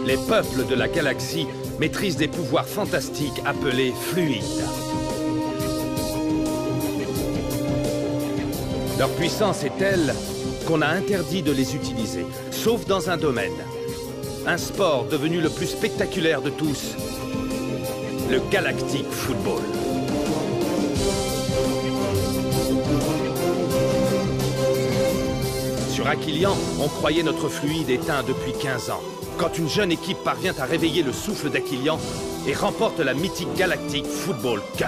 Les peuples de la galaxie maîtrisent des pouvoirs fantastiques appelés fluides. Leur puissance est telle qu'on a interdit de les utiliser, sauf dans un domaine. Un sport devenu le plus spectaculaire de tous, le Galactic Football. Sur Aquilian, on croyait notre fluide éteint depuis 15 ans. Quand une jeune équipe parvient à réveiller le souffle d'Aquilian et remporte la mythique Galactic Football Cup.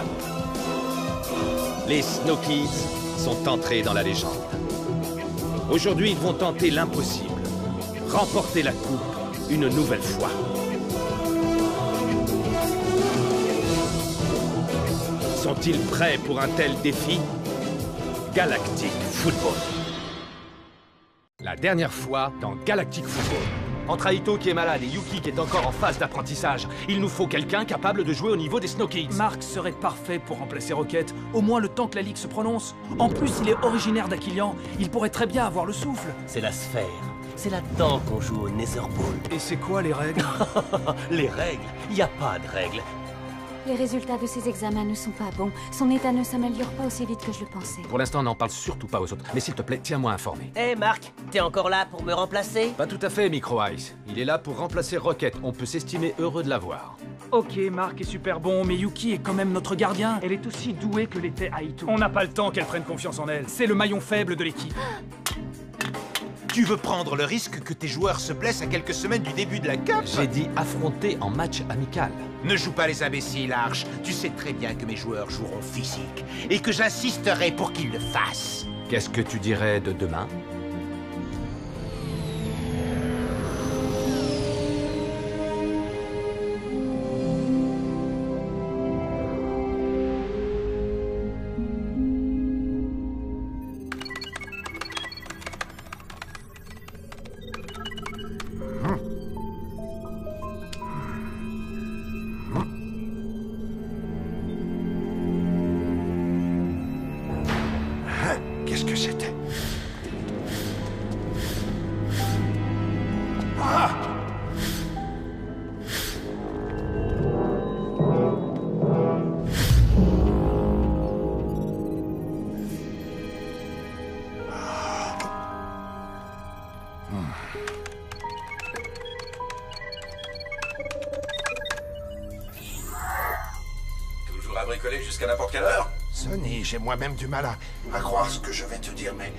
Les Snow Kids sont entrés dans la légende. Aujourd'hui, ils vont tenter l'impossible. Remporter la coupe une nouvelle fois. Sont-ils prêts pour un tel défi? Galactic Football. La dernière fois dans Galactic Football. Entre Aito qui est malade et Yuki qui est encore en phase d'apprentissage, il nous faut quelqu'un capable de jouer au niveau des Snow Kids. Mark serait parfait pour remplacer Rocket, au moins le temps que la Ligue se prononce. En plus, il est originaire d'Aquilian, il pourrait très bien avoir le souffle. C'est la sphère. C'est là-dedans qu'on joue au Netherball. Et c'est quoi les règles? Les règles? Y a pas de règles. Les résultats de ses examens ne sont pas bons. Son état ne s'améliore pas aussi vite que je le pensais. Pour l'instant, n'en parle surtout pas aux autres. Mais s'il te plaît, tiens-moi informé. Hé Marc, t'es encore là pour me remplacer? Pas tout à fait, Micro Ice. Il est là pour remplacer Rocket. On peut s'estimer heureux de l'avoir. Ok, Mark est super bon, mais Yuki est quand même notre gardien. Elle est aussi douée que l'était Aito. On n'a pas le temps qu'elle prenne confiance en elle. C'est le maillon faible de l'équipe. Tu veux prendre le risque que tes joueurs se blessent à quelques semaines du début de la Cup? J'ai dit affronter en match amical. Ne joue pas les imbéciles, Arch. Tu sais très bien que mes joueurs joueront physique et que j'insisterai pour qu'ils le fassent. Qu'est-ce que tu dirais de demain? Qu'est-ce que c'était? Toujours à bricoler jusqu'à n'importe quelle heure? Sonny, j'ai moi-même du mal à croire ce que je vais te dire, mais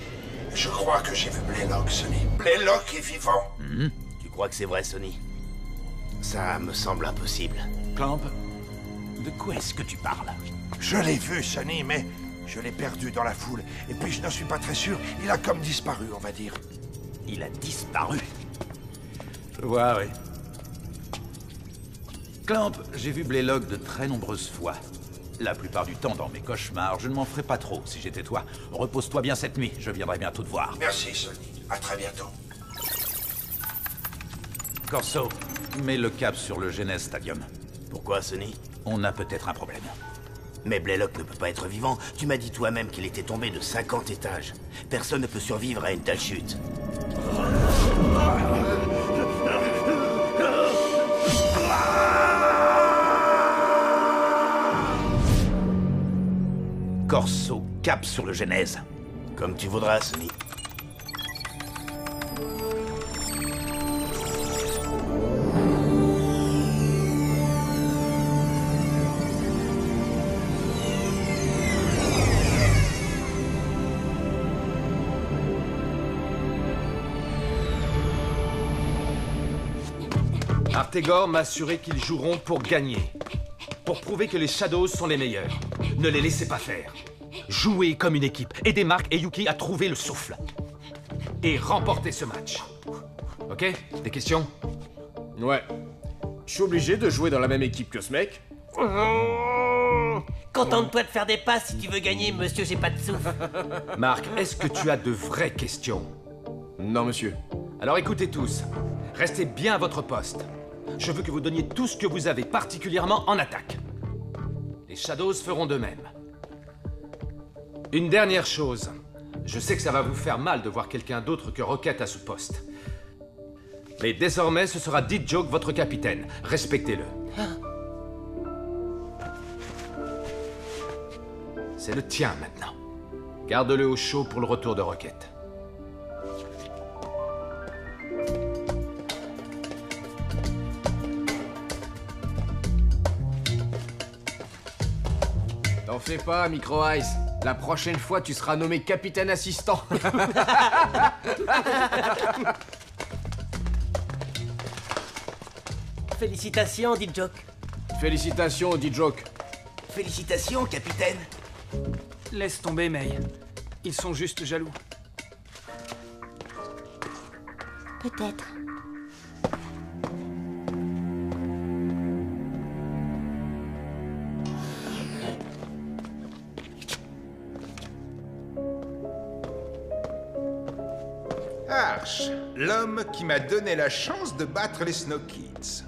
je crois que j'ai vu Blaylock, Sonny. Blaylock est vivant. Tu crois que c'est vrai, Sonny? Ça me semble impossible. Clamp, de quoi est-ce que tu parles? Je l'ai vu, Sonny, mais je l'ai perdu dans la foule. Et puis je ne suis pas très sûr, il a comme disparu, on va dire. Il a disparu. Je vois, oui. Clamp, j'ai vu Blaylock de très nombreuses fois. La plupart du temps dans mes cauchemars, je ne m'en ferai pas trop si j'étais toi. Repose-toi bien cette nuit, je viendrai bientôt te voir. Merci, Sonny. À très bientôt. Corso, mets le cap sur le Genes Stadium. Pourquoi, Sonny? On a peut-être un problème. Mais Blaylock ne peut pas être vivant. Tu m'as dit toi-même qu'il était tombé de 50 étages. Personne ne peut survivre à une telle chute. Corso, cap sur le Genèse. Comme tu voudras, Sonny. Artegor m'a assuré qu'ils joueront pour gagner. Pour prouver que les Shadows sont les meilleurs. Ne les laissez pas faire. Jouez comme une équipe. Aidez Mark et Yuki à trouver le souffle. Et remporter ce match. Ok? Des questions? Ouais. Je suis obligé de jouer dans la même équipe que ce mec? Contente-toi de faire des passes si tu veux gagner, monsieur, j'ai pas de souffle. Mark, est-ce que tu as de vraies questions? Non, monsieur. Alors écoutez tous. Restez bien à votre poste. Je veux que vous donniez tout ce que vous avez, particulièrement en attaque. Les Shadows feront de même. Une dernière chose. Je sais que ça va vous faire mal de voir quelqu'un d'autre que Rocket à ce poste. Mais désormais, ce sera D-Joke, votre capitaine. Respectez-le. C'est le tien maintenant. Garde-le au chaud pour le retour de Rocket. T'en fais pas, Micro Ice. La prochaine fois, tu seras nommé capitaine assistant. Félicitations, D-Joke. Félicitations, D-Joke. Félicitations, capitaine. Laisse tomber, May. Ils sont juste jaloux. Peut-être. Arch, l'homme qui m'a donné la chance de battre les Snow Kids.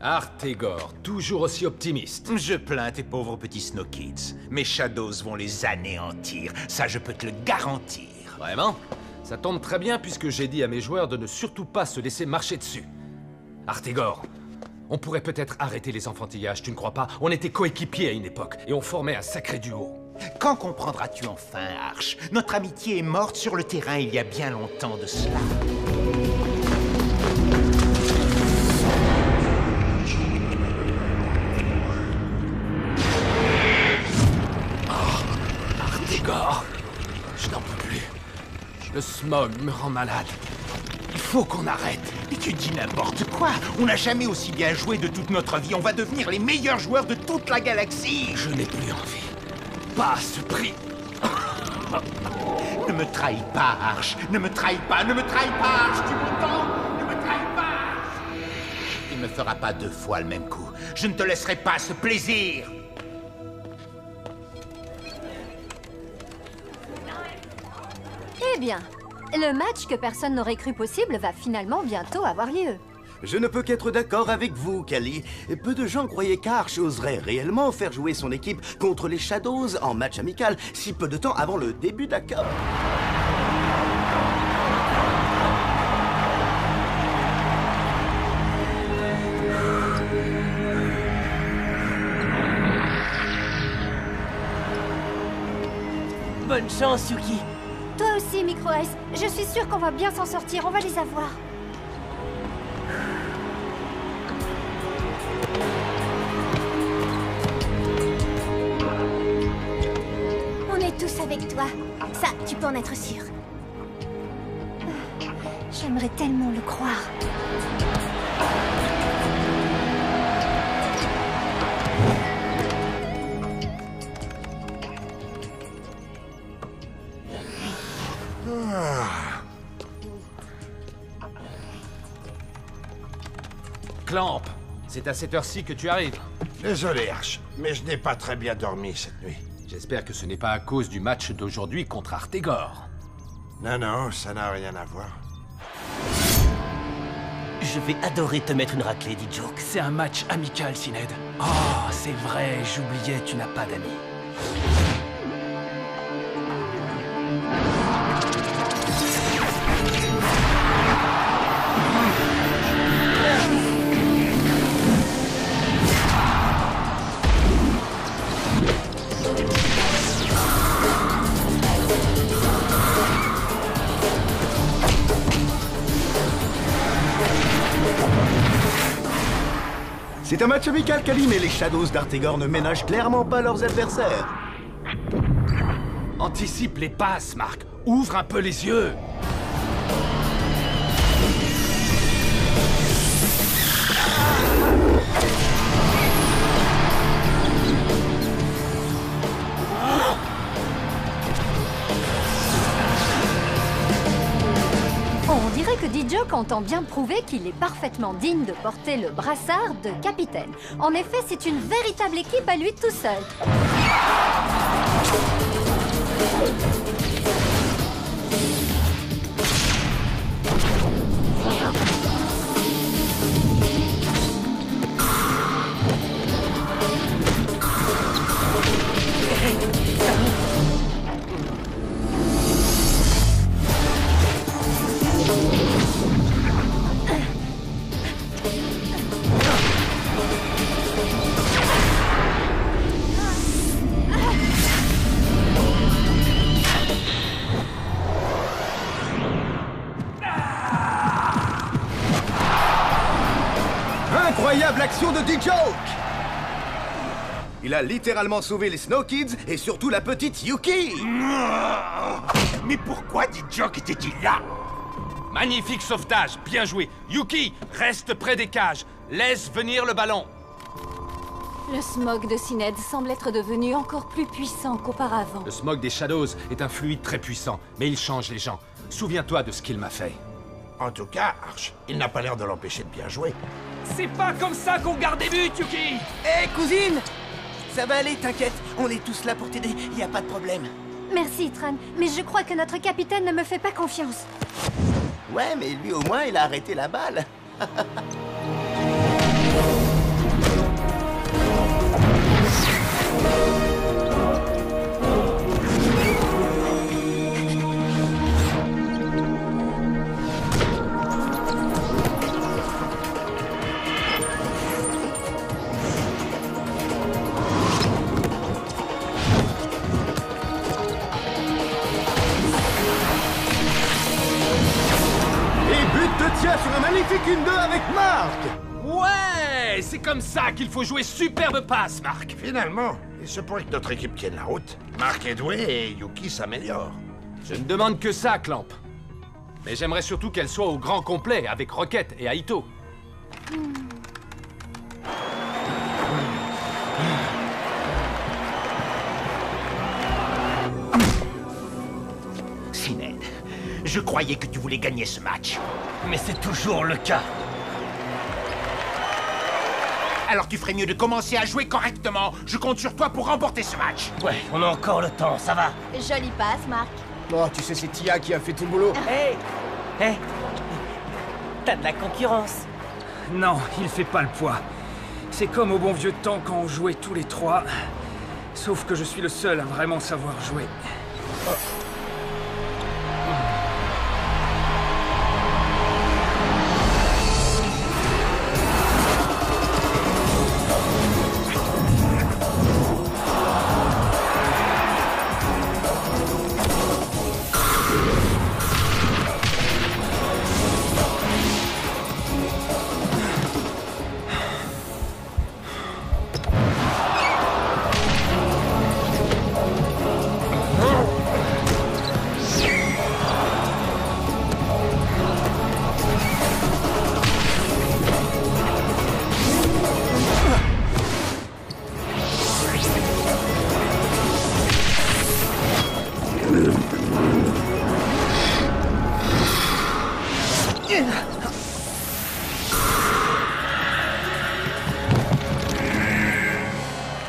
Artegor, toujours aussi optimiste. Je plains tes pauvres petits Snow Kids. Mes Shadows vont les anéantir. Ça, je peux te le garantir. Vraiment? Ça tombe très bien puisque j'ai dit à mes joueurs de ne surtout pas se laisser marcher dessus. Artegor, on pourrait peut-être arrêter les enfantillages, tu ne crois pas? On était coéquipiers à une époque et on formait un sacré duo. Quand comprendras-tu enfin, Arch? Notre amitié est morte sur le terrain il y a bien longtemps de cela. Artegor, je n'en peux plus. Le smog me rend malade. Il faut qu'on arrête. Mais tu dis n'importe quoi. On n'a jamais aussi bien joué de toute notre vie. On va devenir les meilleurs joueurs de toute la galaxie. Je n'ai plus envie. Pas à ce prix. Ne me trahis pas, Arch. Ne me trahis pas, ne me trahis pas, Arch. Tu m'entends? Ne me trahis pas. Il ne me fera pas deux fois le même coup. Je ne te laisserai pas ce plaisir. Eh bien, le match que personne n'aurait cru possible va finalement bientôt avoir lieu. Je ne peux qu'être d'accord avec vous, Callie. Peu de gens croyaient qu'Arch oserait réellement faire jouer son équipe contre les Shadows en match amical, si peu de temps avant le début de la Cup. Bonne chance, Yuki. Toi aussi, Micro Ice. Je suis sûre qu'on va bien s'en sortir. On va les avoir. On est tous avec toi. Ça, tu peux en être sûr. J'aimerais tellement le croire. Clamp, c'est à cette heure-ci que tu arrives. Désolé, Arch, mais je n'ai pas très bien dormi cette nuit. J'espère que ce n'est pas à cause du match d'aujourd'hui contre Artegor. Non, non, ça n'a rien à voir. Je vais adorer te mettre une raclée, D-Joke. C'est un match amical, Syned. Oh, c'est vrai, j'oubliais, tu n'as pas d'amis. C'est un match amical, Callie, mais les Shadows d'Artegor ne ménagent clairement pas leurs adversaires. Anticipe les passes, Marc. Ouvre un peu les yeux. On dirait que D-Joke entend bien prouver qu'il est parfaitement digne de porter le brassard de capitaine. En effet, c'est une véritable équipe à lui tout seul. Incroyable action de D-Joke! Il a littéralement sauvé les Snow Kids et surtout la petite Yuki! Mais pourquoi D-Joke était-il là? Magnifique sauvetage, bien joué. Yuki, reste près des cages. Laisse venir le ballon. Le smog de Syned semble être devenu encore plus puissant qu'auparavant. Le smog des Shadows est un fluide très puissant, mais il change les gens. Souviens-toi de ce qu'il m'a fait. En tout cas, Arch, il n'a pas l'air de l'empêcher de bien jouer. C'est pas comme ça qu'on garde des buts, Yuki! Hé, cousine! Ça va aller, t'inquiète. On est tous là pour t'aider, y a pas de problème. Merci, Tran, mais je crois que notre capitaine ne me fait pas confiance. Ouais, mais lui au moins, il a arrêté la balle. Sur un magnifique 1-2 avec Marc! Ouais, c'est comme ça qu'il faut jouer superbe passe, Marc. Finalement, il se pourrait que notre équipe tienne la route. Marc est doué et Yuki s'améliore. Je ne demande que ça, Clamp. Mais j'aimerais surtout qu'elle soit au grand complet avec Rocket et Aito. Syned, je croyais que tu voulais gagner ce match. Mais c'est toujours le cas. Alors tu ferais mieux de commencer à jouer correctement. Je compte sur toi pour remporter ce match. Ouais, on a encore le temps, ça va. Jolie passe, Marc. Oh, tu sais, c'est Tia qui a fait tout le boulot. Hé, t'as de la concurrence. Non, il fait pas le poids. C'est comme au bon vieux temps quand on jouait tous les trois. Sauf que je suis le seul à vraiment savoir jouer.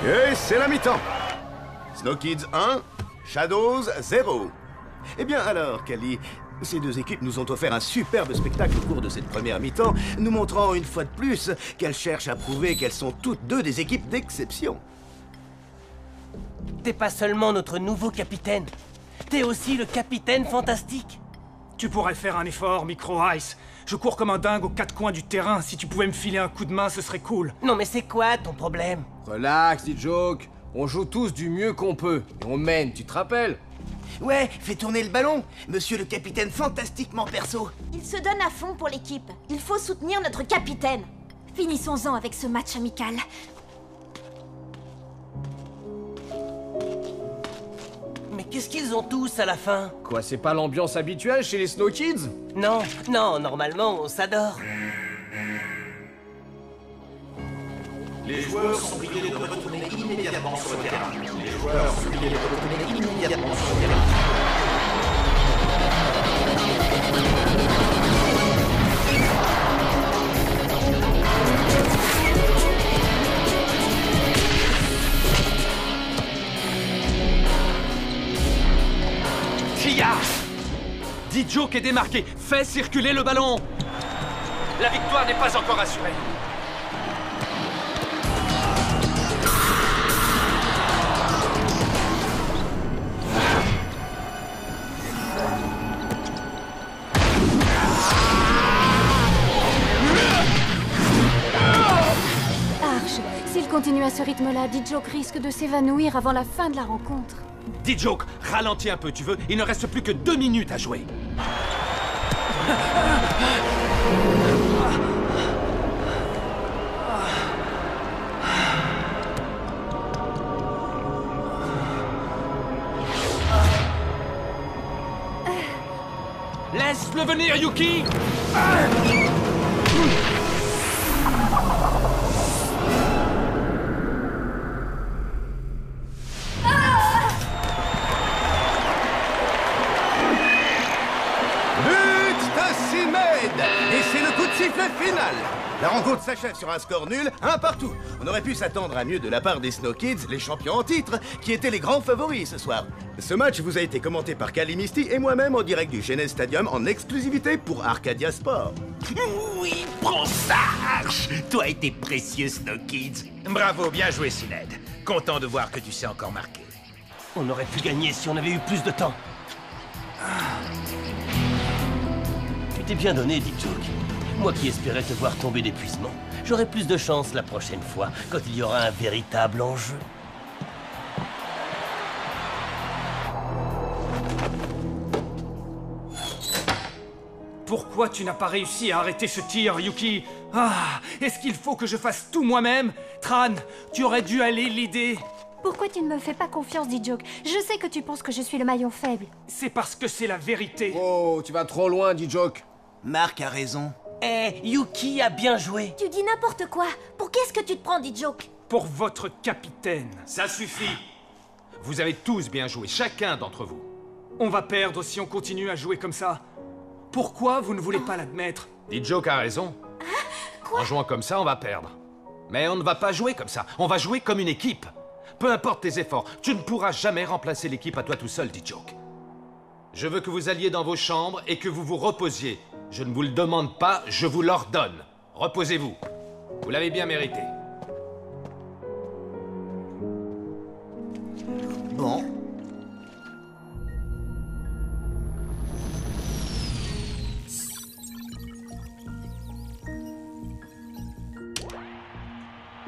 Et c'est la mi-temps. Snow Kids 1, Shadows 0. Eh bien alors, Kali, ces deux équipes nous ont offert un superbe spectacle au cours de cette première mi-temps, nous montrant une fois de plus qu'elles cherchent à prouver qu'elles sont toutes deux des équipes d'exception. T'es pas seulement notre nouveau capitaine, t'es aussi le capitaine fantastique. Tu pourrais faire un effort, Micro Ice. Je cours comme un dingue aux quatre coins du terrain. Si tu pouvais me filer un coup de main, ce serait cool. Non mais c'est quoi ton problème? Relax, D-Joke. On joue tous du mieux qu'on peut. Et on mène, tu te rappelles? Ouais, fais tourner le ballon, monsieur le capitaine fantastiquement perso. Il se donne à fond pour l'équipe. Il faut soutenir notre capitaine. Finissons-en avec ce match amical. Mais qu'est-ce qu'ils ont tous à la fin? Quoi, c'est pas l'ambiance habituelle chez les Snow Kids? Non, non, normalement on s'adore. Les joueurs sont priés de retourner immédiatement sur le terrain. Les joueurs sont priés de retourner immédiatement sur le terrain. Tia! D-Joke est démarqué. Fais circuler le ballon. La victoire n'est pas encore assurée. continue à ce rythme-là, D-Joke risque de s'évanouir avant la fin de la rencontre. D-Joke, ralentis un peu, tu veux? Il ne reste plus que 2 minutes à jouer. Laisse-le venir, Yuki! Et c'est le coup de sifflet final. La rencontre s'achève sur un score nul, un partout. On aurait pu s'attendre à mieux de la part des Snow Kids, les champions en titre, qui étaient les grands favoris ce soir. Ce match vous a été commenté par Kali Misty et moi-même en direct du Genes Stadium en exclusivité pour Arcadia Sport. Oui, prends ça, Arch! Toi et tes précieux Snow Kids. Bravo, bien joué, Sinead. Content de voir que tu sais encore marquer. On aurait pu gagner si on avait eu plus de temps. Tu t'es bien donné, D-Joke. Moi qui espérais te voir tomber d'épuisement, j'aurai plus de chance la prochaine fois, quand il y aura un véritable enjeu. Pourquoi tu n'as pas réussi à arrêter ce tir, Yuki? Ah, est-ce qu'il faut que je fasse tout moi-même? Tran, tu aurais dû aller l'aider. Pourquoi tu ne me fais pas confiance, D-Joke? Je sais que tu penses que je suis le maillon faible. C'est parce que c'est la vérité. Oh, tu vas trop loin, D-Joke. Marc a raison. Eh, Yuki a bien joué. Tu dis n'importe quoi. Pour qu'est-ce que tu te prends, D-Joke? Pour votre capitaine. Ça suffit. Vous avez tous bien joué, chacun d'entre vous. On va perdre si on continue à jouer comme ça. Pourquoi vous ne voulez pas l'admettre? D-Joke a raison. Quoi? En jouant comme ça, on va perdre. Mais on ne va pas jouer comme ça. On va jouer comme une équipe. Peu importe tes efforts, tu ne pourras jamais remplacer l'équipe à toi tout seul, D-Joke. Je veux que vous alliez dans vos chambres et que vous vous reposiez. Je ne vous le demande pas, je vous l'ordonne. Reposez-vous. Vous l'avez bien mérité. Bon.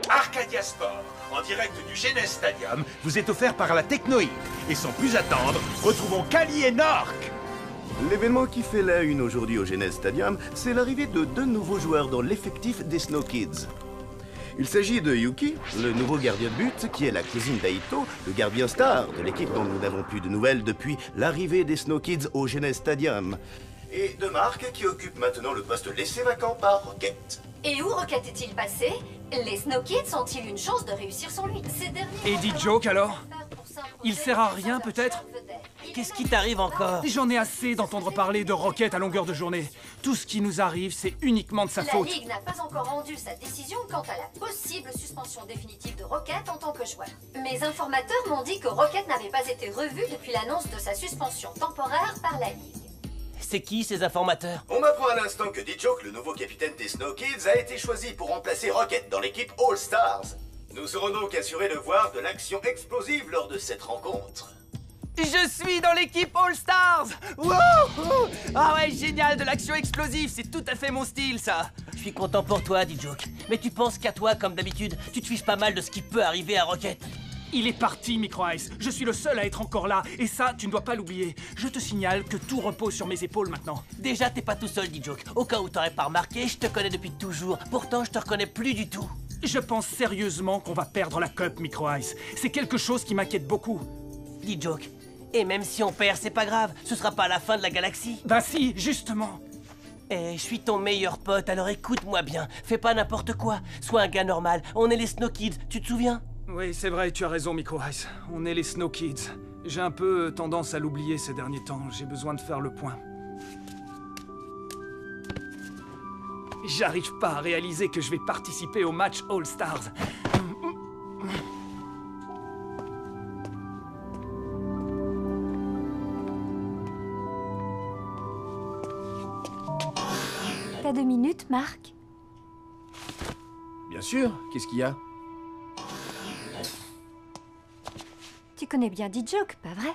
Arcadia Sport, en direct du Genes Stadium, vous est offert par la Technoïde. Et sans plus attendre, retrouvons Kali et Nork. L'événement qui fait la une aujourd'hui au Genes Stadium, c'est l'arrivée de 2 nouveaux joueurs dans l'effectif des Snow Kids. Il s'agit de Yuki, le nouveau gardien de but, qui est la cousine d'Aito, le gardien star de l'équipe dont nous n'avons plus de nouvelles depuis l'arrivée des Snow Kids au Genes Stadium. Et de Mark, qui occupe maintenant le poste laissé vacant par Rocket. Et où Rocket est-il passé? Les Snow Kids ont-ils une chance de réussir sans lui? Ces derniers... Et D-Joke alors? Il sert à rien peut-être? Qu'est-ce qui t'arrive encore? J'en ai assez d'entendre parler de Rocket à longueur de journée. Tout ce qui nous arrive, c'est uniquement de sa faute. La Ligue n'a pas encore rendu sa décision quant à la possible suspension définitive de Rocket en tant que joueur. Mes informateurs m'ont dit que Rocket n'avait pas été revu depuis l'annonce de sa suspension temporaire par la Ligue. C'est qui ces informateurs? On m'apprend à l'instant que D-Joke, le nouveau capitaine des Snow Kids, a été choisi pour remplacer Rocket dans l'équipe All Stars. Nous serons donc assurés de voir de l'action explosive lors de cette rencontre. Je suis dans l'équipe All Stars! Wouhou! Ah ouais, génial, de l'action explosive, c'est tout à fait mon style, ça! Je suis content pour toi, D-Joke. Mais tu penses qu'à toi, comme d'habitude, tu te fiches pas mal de ce qui peut arriver à Rocket. Il est parti, Micro Ice. Je suis le seul à être encore là. Et ça, tu ne dois pas l'oublier. Je te signale que tout repose sur mes épaules maintenant. Déjà, t'es pas tout seul, D-Joke. Au cas où t'aurais pas remarqué, je te connais depuis toujours. Pourtant, je te reconnais plus du tout. Je pense sérieusement qu'on va perdre la Cup, Micro Ice. C'est quelque chose qui m'inquiète beaucoup. D-Joke. Et même si on perd, c'est pas grave. Ce sera pas la fin de la galaxie. Bah si, justement. Eh, je suis ton meilleur pote, alors écoute-moi bien. Fais pas n'importe quoi. Sois un gars normal. On est les Snow Kids, tu te souviens? Oui, c'est vrai, tu as raison, Micro Ice. On est les Snow Kids. J'ai un peu tendance à l'oublier ces derniers temps. J'ai besoin de faire le point. J'arrive pas à réaliser que je vais participer au match All Stars. T'as 2 minutes, Marc? Bien sûr, qu'est-ce qu'il y a? Tu connais bien D-Joke, pas vrai?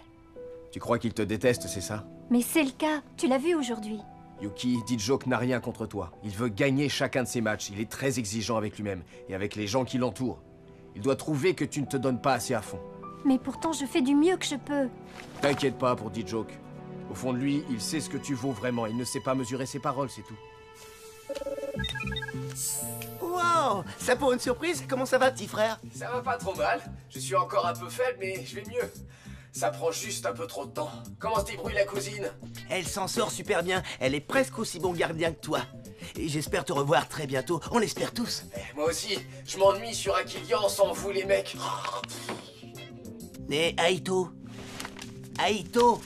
Tu crois qu'il te déteste, c'est ça? Mais c'est le cas, tu l'as vu aujourd'hui. Yuki, D-Joke n'a rien contre toi. Il veut gagner chacun de ses matchs. Il est très exigeant avec lui-même et avec les gens qui l'entourent. Il doit trouver que tu ne te donnes pas assez à fond. Mais pourtant, je fais du mieux que je peux. T'inquiète pas pour D-Joke. Au fond de lui, il sait ce que tu vaux vraiment. Il ne sait pas mesurer ses paroles, c'est tout. Wow! Ça pour une surprise? Comment ça va, petit frère? Ça va pas trop mal. Je suis encore un peu faible, mais je vais mieux. Ça prend juste un peu trop de temps. Comment se débrouille la cousine? Elle s'en sort super bien. Elle est presque aussi bon gardien que toi. Et j'espère te revoir très bientôt. On l'espère tous. Moi aussi, je m'ennuie sur Aquilian sans vous les mecs. Mais Aito? Aito?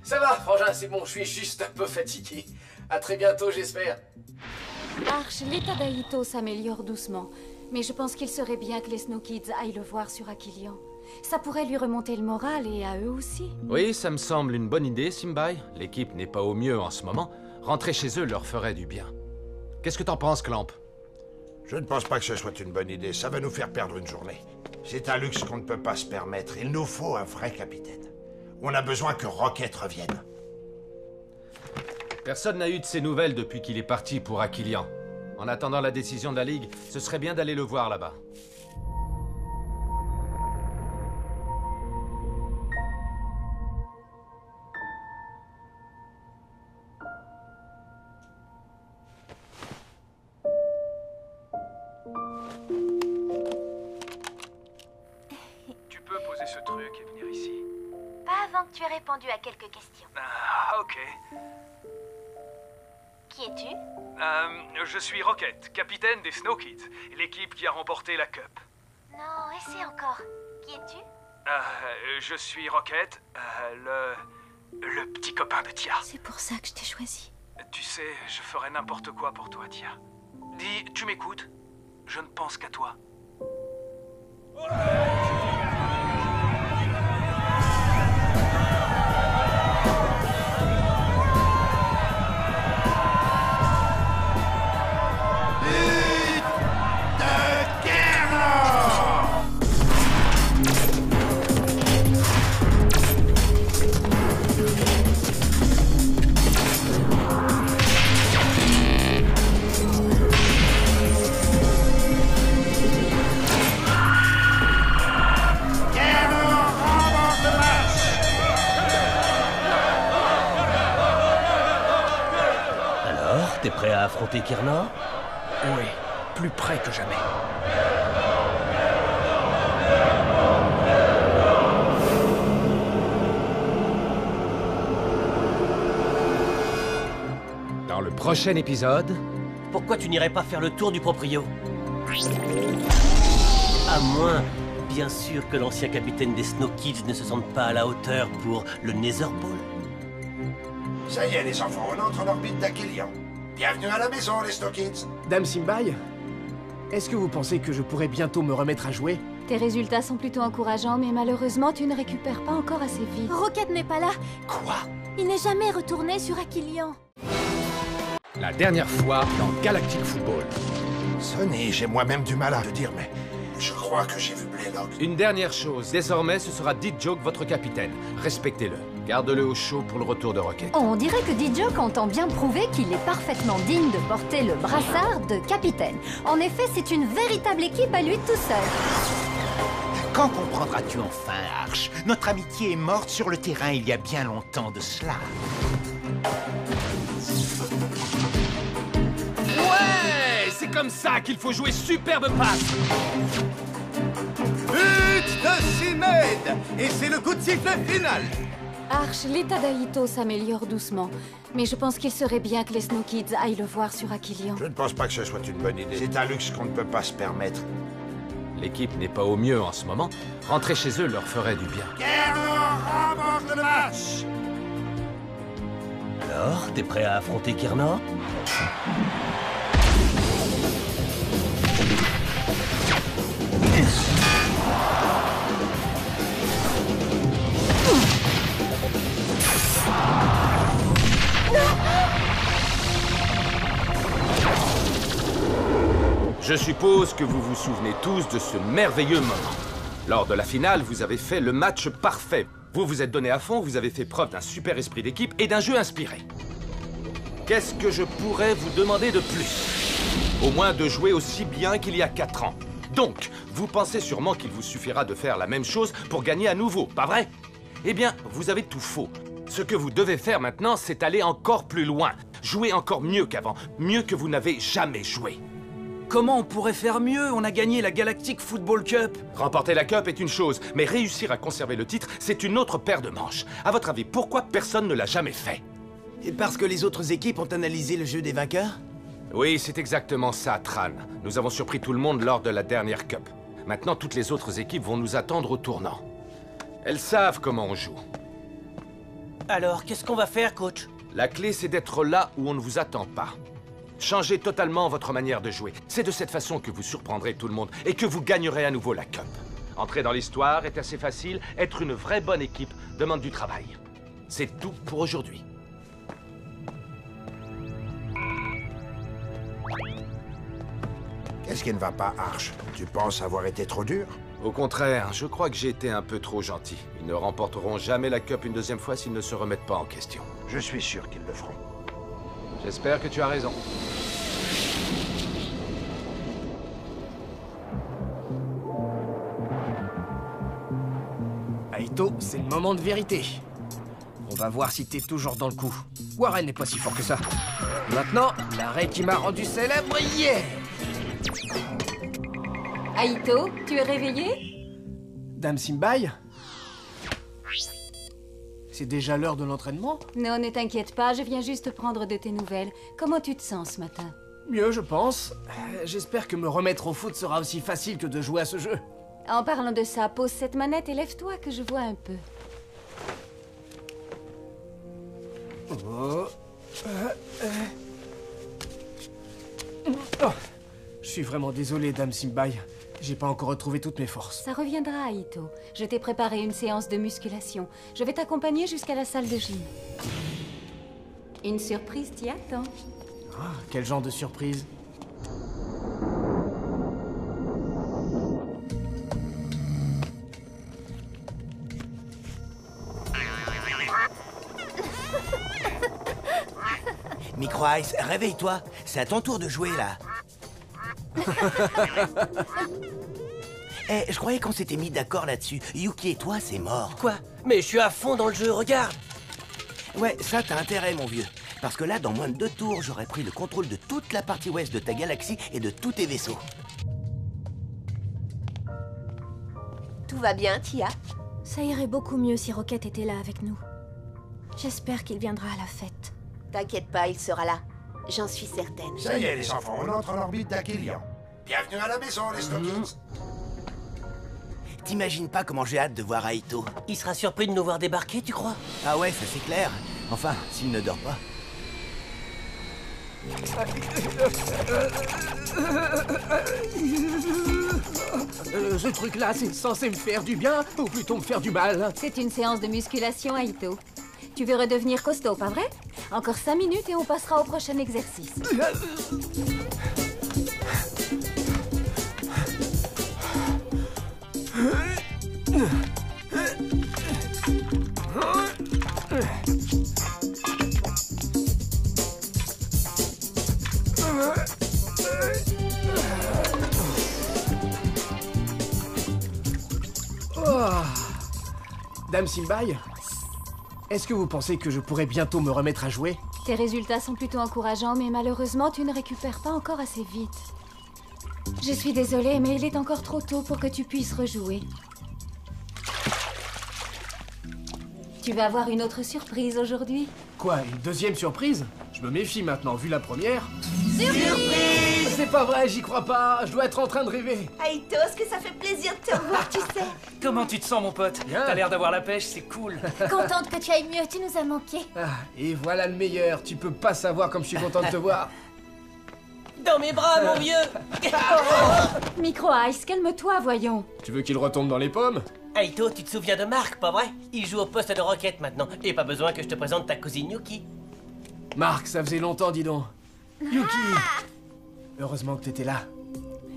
Ça va, frangin, c'est bon, je suis juste un peu fatigué. À très bientôt, j'espère. Arch, l'état d'Aito s'améliore doucement. Mais je pense qu'il serait bien que les Snow Kids aillent le voir sur Aquilian. Ça pourrait lui remonter le moral et à eux aussi. Oui, ça me semble une bonne idée, Simbai. L'équipe n'est pas au mieux en ce moment. Rentrer chez eux leur ferait du bien. Qu'est-ce que t'en penses, Clamp? Je ne pense pas que ce soit une bonne idée. Ça va nous faire perdre une journée. C'est un luxe qu'on ne peut pas se permettre. Il nous faut un vrai capitaine. On a besoin que Rocket revienne. Personne n'a eu de ses nouvelles depuis qu'il est parti pour Aquilian. En attendant la décision de la Ligue, ce serait bien d'aller le voir là-bas. Tu peux poser ce truc et venir ici. Pas avant que tu aies répondu à quelques questions. Ah, ok. Qui es-tu? Je suis Rocket, capitaine des Snow Kids, l'équipe qui a remporté la Cup. Non, essaie encore. Qui es-tu? Je suis Rocket, le petit copain de Tia. C'est pour ça que je t'ai choisi. Tu sais, je ferais n'importe quoi pour toi, Tia. Dis, tu m'écoutes? Je ne pense qu'à toi. T'es prêt à affronter Kiernan? Oui, plus près que jamais. Dans le prochain épisode... Pourquoi tu n'irais pas faire le tour du proprio? À moins, bien sûr, que l'ancien capitaine des Snow Kids ne se sente pas à la hauteur pour le Netherpole. Ça y est, les enfants, on entre en orbite d'Aquilian. Bienvenue à la maison, les Snow Kids. Dame Simbai, est-ce que vous pensez que je pourrais bientôt me remettre à jouer? Tes résultats sont plutôt encourageants, mais malheureusement, tu ne récupères pas encore assez vite. Rocket n'est pas là. Quoi? Il n'est jamais retourné sur Aquilian. La dernière fois dans Galactic Football. Sonny, j'ai moi-même du mal à le dire, mais je crois que j'ai vu Blaylock. Une dernière chose, désormais ce sera D-Joke votre capitaine. Respectez-le. Garde-le au chaud pour le retour de Rocket. On dirait que D-Joke entend bien prouver qu'il est parfaitement digne de porter le brassard de capitaine. En effet, c'est une véritable équipe à lui tout seul. Quand comprendras-tu enfin, Arch? Notre amitié est morte sur le terrain il y a bien longtemps de cela. Ouais, c'est comme ça qu'il faut jouer superbe passe. But de Simed! Et c'est le coup de sifflet final! Arch, l'état d'Aito s'améliore doucement. Mais je pense qu'il serait bien que les Snow Kids aillent le voir sur Aquilian. Je ne pense pas que ce soit une bonne idée. C'est un luxe qu'on ne peut pas se permettre. L'équipe n'est pas au mieux en ce moment. Rentrer chez eux leur ferait du bien. Kiernan remporte le match! Alors, t'es prêt à affronter Kiernan? Je suppose que vous vous souvenez tous de ce merveilleux moment. Lors de la finale, vous avez fait le match parfait. Vous vous êtes donné à fond, vous avez fait preuve d'un super esprit d'équipe et d'un jeu inspiré. Qu'est-ce que je pourrais vous demander de plus? Au moins de jouer aussi bien qu'il y a 4 ans. Donc, vous pensez sûrement qu'il vous suffira de faire la même chose pour gagner à nouveau, pas vrai? Eh bien, vous avez tout faux. Ce que vous devez faire maintenant, c'est aller encore plus loin. Jouer encore mieux qu'avant. Mieux que vous n'avez jamais joué. Comment on pourrait faire mieux? On a gagné la Galactic Football Cup. Remporter la Cup est une chose, mais réussir à conserver le titre, c'est une autre paire de manches. À votre avis, pourquoi personne ne l'a jamais fait? Et parce que les autres équipes ont analysé le jeu des vainqueurs? Oui, c'est exactement ça, Tran. Nous avons surpris tout le monde lors de la dernière Cup. Maintenant, toutes les autres équipes vont nous attendre au tournant. Elles savent comment on joue. Alors, qu'est-ce qu'on va faire, coach? La clé, c'est d'être là où on ne vous attend pas. Changez totalement votre manière de jouer. C'est de cette façon que vous surprendrez tout le monde et que vous gagnerez à nouveau la Cup. Entrer dans l'histoire est assez facile. Être une vraie bonne équipe demande du travail. C'est tout pour aujourd'hui. Qu'est-ce qui ne va pas, Arch? Tu penses avoir été trop dur? Au contraire, je crois que j'ai été un peu trop gentil. Ils ne remporteront jamais la Cup une deuxième fois s'ils ne se remettent pas en question. Je suis sûr qu'ils le feront. J'espère que tu as raison. Aito, c'est le moment de vérité. On va voir si t'es toujours dans le coup. Warren n'est pas si fort que ça. Maintenant, l'arrêt qui m'a rendu célèbre hier. Aito, tu es réveillé? Dame Simbai? C'est déjà l'heure de l'entraînement? Non, ne t'inquiète pas, je viens juste prendre de tes nouvelles. Comment tu te sens ce matin? Mieux, je pense. J'espère que me remettre au foot sera aussi facile que de jouer à ce jeu. En parlant de ça, pose cette manette et lève-toi que je vois un peu. Oh. Je suis vraiment désolé, Dame Simbai. J'ai pas encore retrouvé toutes mes forces. Ça reviendra, Aito. Je t'ai préparé une séance de musculation. Je vais t'accompagner jusqu'à la salle de gym. Une surprise t'y attend. Ah, quel genre de surprise? Micro Ice, réveille-toi. C'est à ton tour de jouer, là. Je croyais qu'on s'était mis d'accord là-dessus. Yuki et toi, c'est mort. Quoi? Mais je suis à fond dans le jeu, regarde! Ouais, ça, t'as intérêt, mon vieux. Parce que là, dans moins de 2 tours, j'aurais pris le contrôle de toute la partie ouest de ta galaxie et de tous tes vaisseaux. Tout va bien, Tia? Ça irait beaucoup mieux si Rocket était là avec nous. J'espère qu'il viendra à la fête. T'inquiète pas, il sera là. J'en suis certaine. Ça y est, les enfants, on entre en orbite d'Aquilian. Bienvenue à la maison, les Snow Kids. T'imagines pas comment j'ai hâte de voir Aito. Il sera surpris de nous voir débarquer, tu crois? Ah ouais, ça c'est clair. Enfin, s'il ne dort pas. Ce truc-là, c'est censé me faire du bien, ou plutôt me faire du mal? C'est une séance de musculation, Aito. Tu veux redevenir costaud, pas vrai? Encore 5 minutes et on passera au prochain exercice. Dame Simbai, est-ce que vous pensez que je pourrais bientôt me remettre à jouer? Tes résultats sont plutôt encourageants, mais malheureusement, tu ne récupères pas encore assez vite. Je suis désolée, mais il est encore trop tôt pour que tu puisses rejouer. Tu vas avoir une autre surprise aujourd'hui. Quoi, une deuxième surprise? Je me méfie maintenant, vu la première. Surprise! C'est pas vrai, j'y crois pas. Je dois être en train de rêver. Aito, est-ce que ça fait plaisir de te revoir, tu sais? Comment tu te sens, mon pote? Bien. T'as l'air d'avoir la pêche, c'est cool. Contente que tu ailles mieux, tu nous as manqué. Ah, et voilà le meilleur. Tu peux pas savoir comme je suis content de te voir. Dans mes bras, mon vieux! Micro Ice, calme-toi, voyons. Tu veux qu'il retombe dans les pommes? Aito, tu te souviens de Marc, pas vrai? Il joue au poste de Rocket maintenant, et pas besoin que je te présente ta cousine Yuki. Marc, ça faisait longtemps, dis donc. Yuki! Heureusement que t'étais là.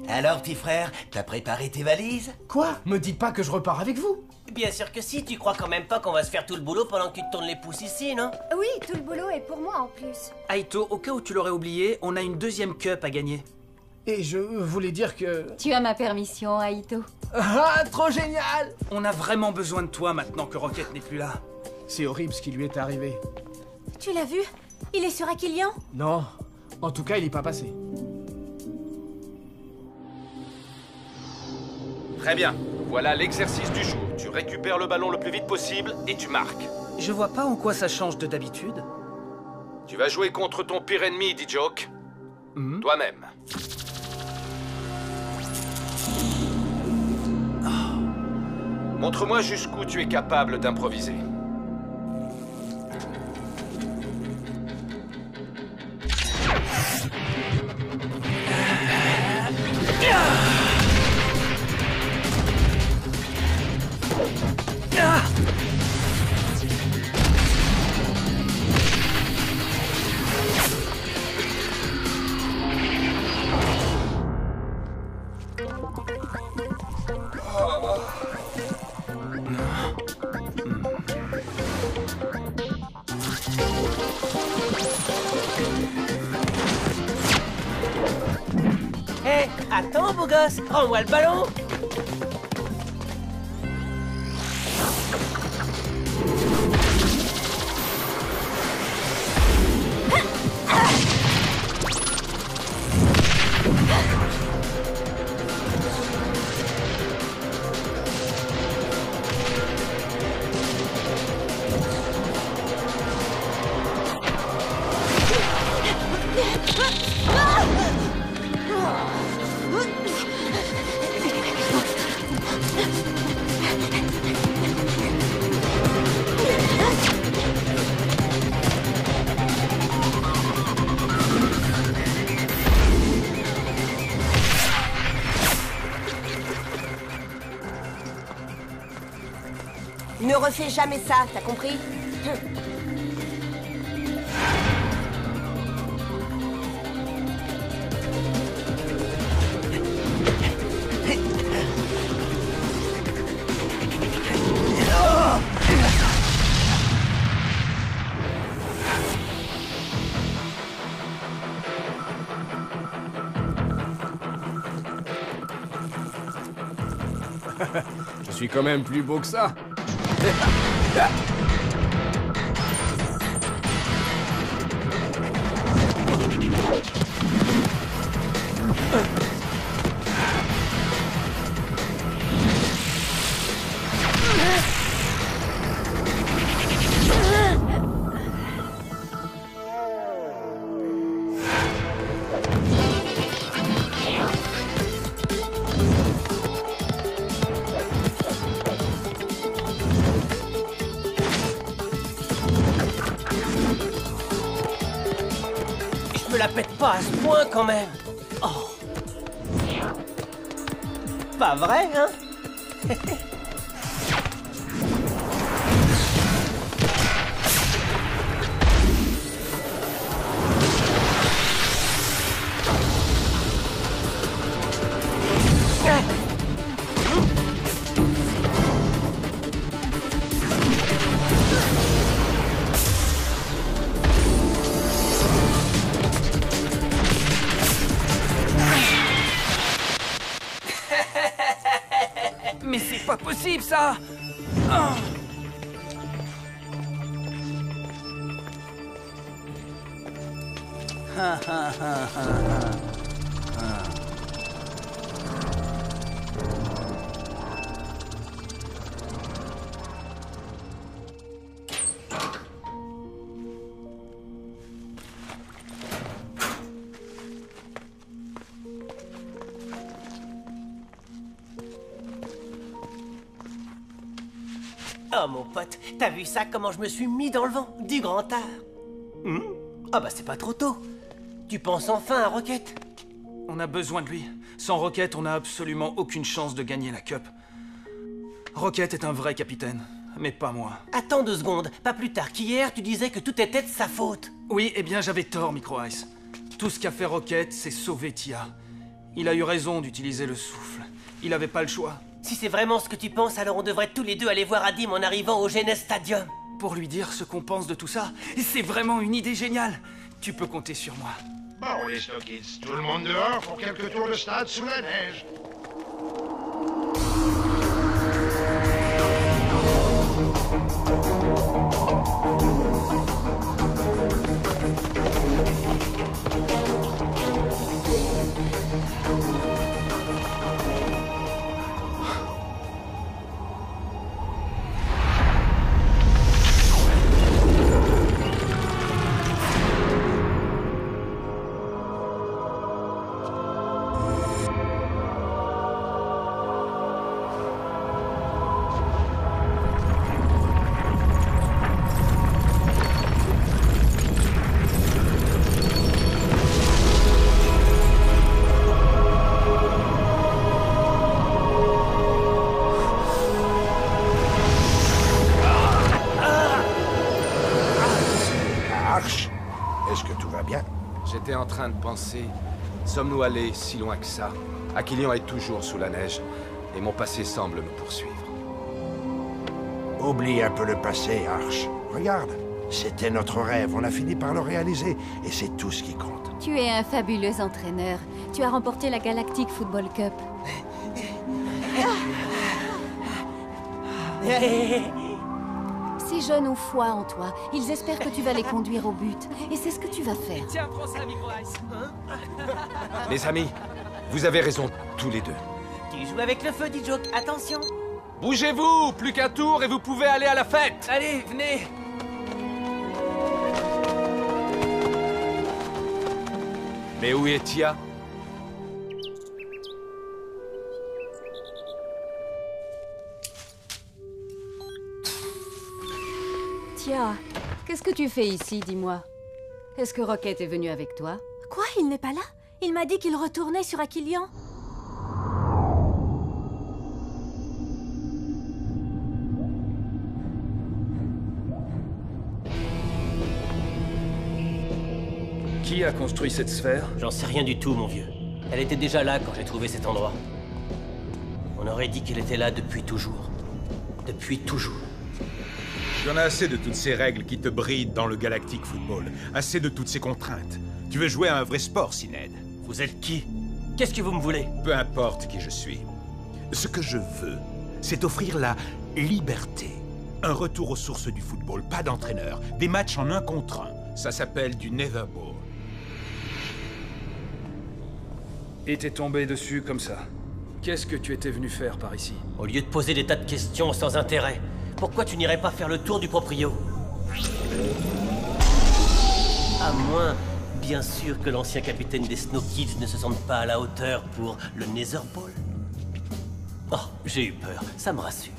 Alors, petit frère, t'as préparé tes valises? Quoi? Me dites pas que je repars avec vous? Bien sûr que si, tu crois quand même pas qu'on va se faire tout le boulot pendant que tu te tournes les pouces ici, non? Oui, tout le boulot est pour moi en plus. Aito, au cas où tu l'aurais oublié, on a une deuxième cup à gagner. Et je voulais dire que... Tu as ma permission, Aito. Ah, trop génial! On a vraiment besoin de toi maintenant que Rocket n'est plus là. C'est horrible ce qui lui est arrivé. Tu l'as vu? Il est sur Aquilian? Non, en tout cas, il est pas passé. Très bien. Voilà l'exercice du jour. Tu récupères le ballon le plus vite possible et tu marques. Je vois pas en quoi ça change de d'habitude. Tu vas jouer contre ton pire ennemi, D-Joke. Toi-même. Montre-moi jusqu'où tu es capable d'improviser. Hé, attends, beau gosse, rends-moi le ballon. Ne refais jamais ça, t'as compris? Je suis quand même plus beau que ça. Je me la pète pas à ce point quand même. Oh. Pas vrai, hein? Mais c'est pas possible, ça! Oh. Oh mon pote, t'as vu ça, comment je me suis mis dans le vent, du grand art. Ah bah c'est pas trop tôt. Tu penses enfin à Rocket? On a besoin de lui. Sans Rocket, on n'a absolument aucune chance de gagner la Cup. Rocket est un vrai capitaine, mais pas moi. Attends 2 secondes, pas plus tard qu'hier, tu disais que tout était de sa faute. Oui, eh bien j'avais tort, Micro Ice. Tout ce qu'a fait Rocket, c'est sauver Tia. Il a eu raison d'utiliser le souffle. Il avait pas le choix. Si c'est vraiment ce que tu penses, alors on devrait tous les deux aller voir Adim en arrivant au Genes Stadium. Pour lui dire ce qu'on pense de tout ça, c'est vraiment une idée géniale. Tu peux compter sur moi. Bon, les Snow Kids, tout le monde dehors pour quelques tours de stade sous la neige. Est-ce que tout va bien? J'étais en train de penser, sommes-nous allés si loin que ça? Aquilion est toujours sous la neige, et mon passé semble me poursuivre. Oublie un peu le passé, Arch. Regarde, c'était notre rêve, on a fini par le réaliser, et c'est tout ce qui compte. Tu es un fabuleux entraîneur. Tu as remporté la Galactic Football Cup. Ces jeunes ont foi en toi. Ils espèrent que tu vas les conduire au but. Et c'est ce que tu vas faire. Tiens, prends ça, Micro-Ice. Les amis, vous avez raison, tous les deux. Tu joues avec le feu, dit Joke. Attention. Bougez-vous! Plus qu'un tour et vous pouvez aller à la fête! Allez, venez. Mais où est Tia? Tia, qu'est-ce que tu fais ici, dis-moi? Est-ce que Rocket est venu avec toi? Quoi? Il n'est pas là? Il m'a dit qu'il retournait sur Aquilion. Qui a construit cette sphère? J'en sais rien du tout, mon vieux. Elle était déjà là quand j'ai trouvé cet endroit. On aurait dit qu'elle était là depuis toujours. Depuis toujours. J'en ai assez de toutes ces règles qui te brident dans le Galactic Football. Assez de toutes ces contraintes. Tu veux jouer à un vrai sport, Sinead. Vous êtes qui? Qu'est-ce que vous me voulez? Peu importe qui je suis. Ce que je veux, c'est offrir la liberté. Un retour aux sources du football, pas d'entraîneur. Des matchs en 1 contre 1. Ça s'appelle du Netherball. Et t'es tombé dessus comme ça. Qu'est-ce que tu étais venu faire par ici? Au lieu de poser des tas de questions sans intérêt, pourquoi tu n'irais pas faire le tour du proprio? À moins, bien sûr, que l'ancien capitaine des Snow Kids ne se sente pas à la hauteur pour le Netherball. Oh, j'ai eu peur, ça me rassure.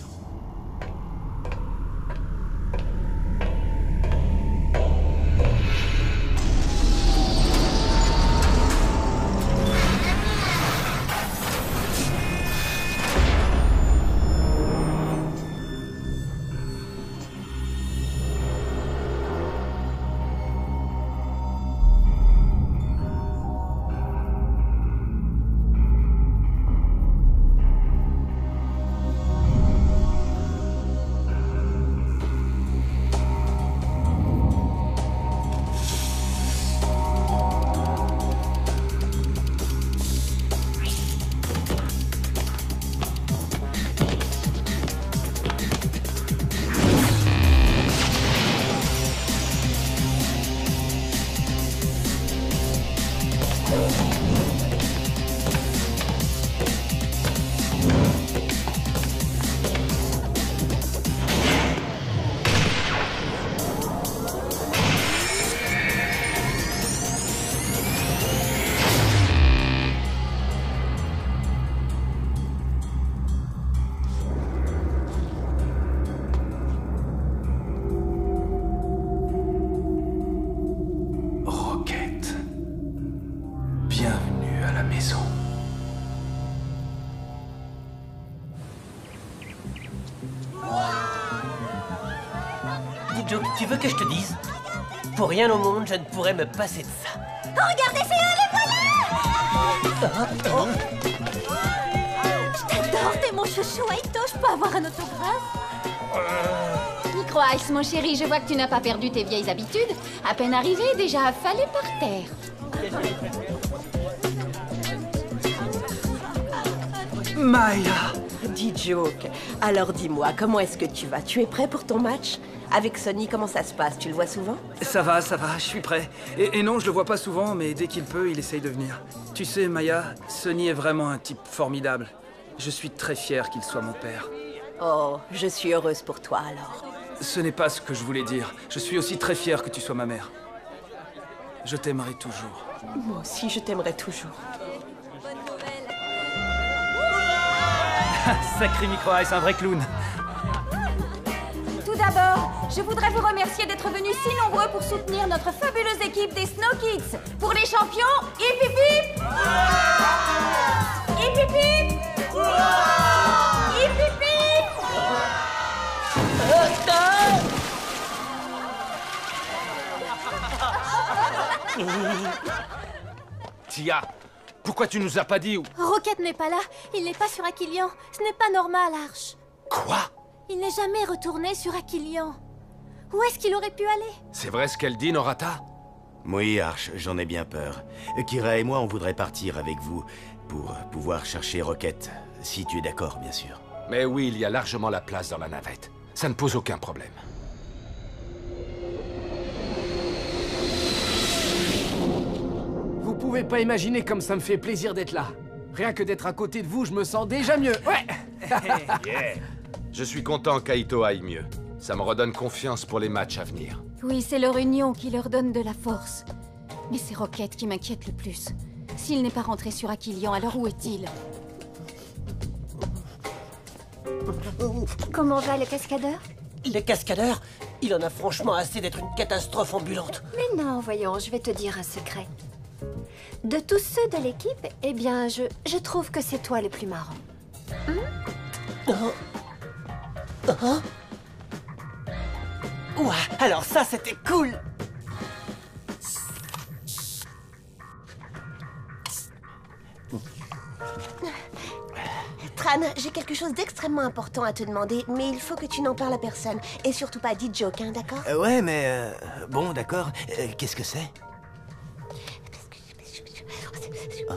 Bienvenue à la maison. Dis Joke, tu veux que je te dise? Pour rien au monde, je ne pourrais me passer de ça. Regardez, c'est eux, les voilà! Je t'adore, t'es mon chouchou, Aito, je peux avoir un autographe? Micro-Ice, mon chéri, je vois que tu n'as pas perdu tes vieilles habitudes. À peine arrivé, déjà affalé par terre. Maya! Dis Joke, alors dis-moi, comment est-ce que tu vas? Tu es prêt pour ton match? Avec Sonny, comment ça se passe? Tu le vois souvent? Ça va, je suis prêt. Et non, je le vois pas souvent, mais dès qu'il peut, il essaye de venir. Tu sais, Maya, Sonny est vraiment un type formidable. Je suis très fier qu'il soit mon père. Oh, je suis heureuse pour toi alors. Ce n'est pas ce que je voulais dire. Je suis aussi très fier que tu sois ma mère. Je t'aimerai toujours. Moi aussi, je t'aimerai toujours. Sacré Micro-Ice, un vrai clown. Tout d'abord, je voudrais vous remercier d'être venus si nombreux pour soutenir notre fabuleuse équipe des Snow Kids. Pour les champions, hip hip hip! Hip hip hip! Hip hip hip! Tia, pourquoi tu nous as pas dit où... Rocket n'est pas là. Il n'est pas sur Aquilion. Ce n'est pas normal, Arch. Quoi? Il n'est jamais retourné sur Aquilion. Où est-ce qu'il aurait pu aller? C'est vrai ce qu'elle dit, Norata? Oui, Arch, j'en ai bien peur. Kira et moi, on voudrait partir avec vous pour pouvoir chercher Rocket. Si tu es d'accord, bien sûr. Mais oui, il y a largement la place dans la navette. Ça ne pose aucun problème. Vous pouvez pas imaginer comme ça me fait plaisir d'être là. Rien que d'être à côté de vous, je me sens déjà mieux. Ouais. Yeah. Je suis content qu'Aito aille mieux. Ça me redonne confiance pour les matchs à venir. Oui, c'est leur union qui leur donne de la force. Mais c'est Rocket qui m'inquiète le plus. S'il n'est pas rentré sur Aquilion, alors où est-il? Comment va le cascadeur? Le cascadeur, il en a franchement assez d'être une catastrophe ambulante. Mais non, voyons, je vais te dire un secret. De tous ceux de l'équipe, eh bien, je trouve que c'est toi le plus marrant. Ouah, alors ça, c'était cool. Tran, j'ai quelque chose d'extrêmement important à te demander, mais il faut que tu n'en parles à personne. Et surtout pas à Joke, hein, d'accord? Ouais, mais... bon, d'accord. Qu'est-ce que c'est? Oh.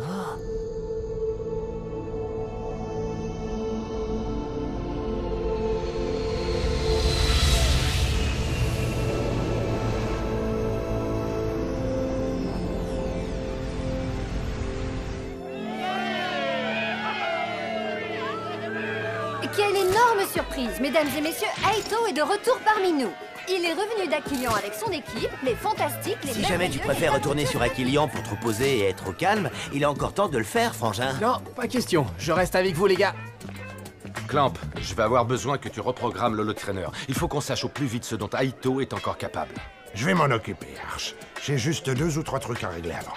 Quelle énorme surprise, mesdames et messieurs, Aito est de retour parmi nous. Il est revenu d'Aquilion avec son équipe, les fantastiques, les Si jamais tu préfères retourner sur Aquilion pour te reposer et être au calme, il est encore temps de le faire, frangin. Non, pas question. Je reste avec vous, les gars. Clamp, je vais avoir besoin que tu reprogrammes l'holotrainer. Il faut qu'on sache au plus vite ce dont Aito est encore capable. Je vais m'en occuper, Arch. J'ai juste 2 ou 3 trucs à régler avant.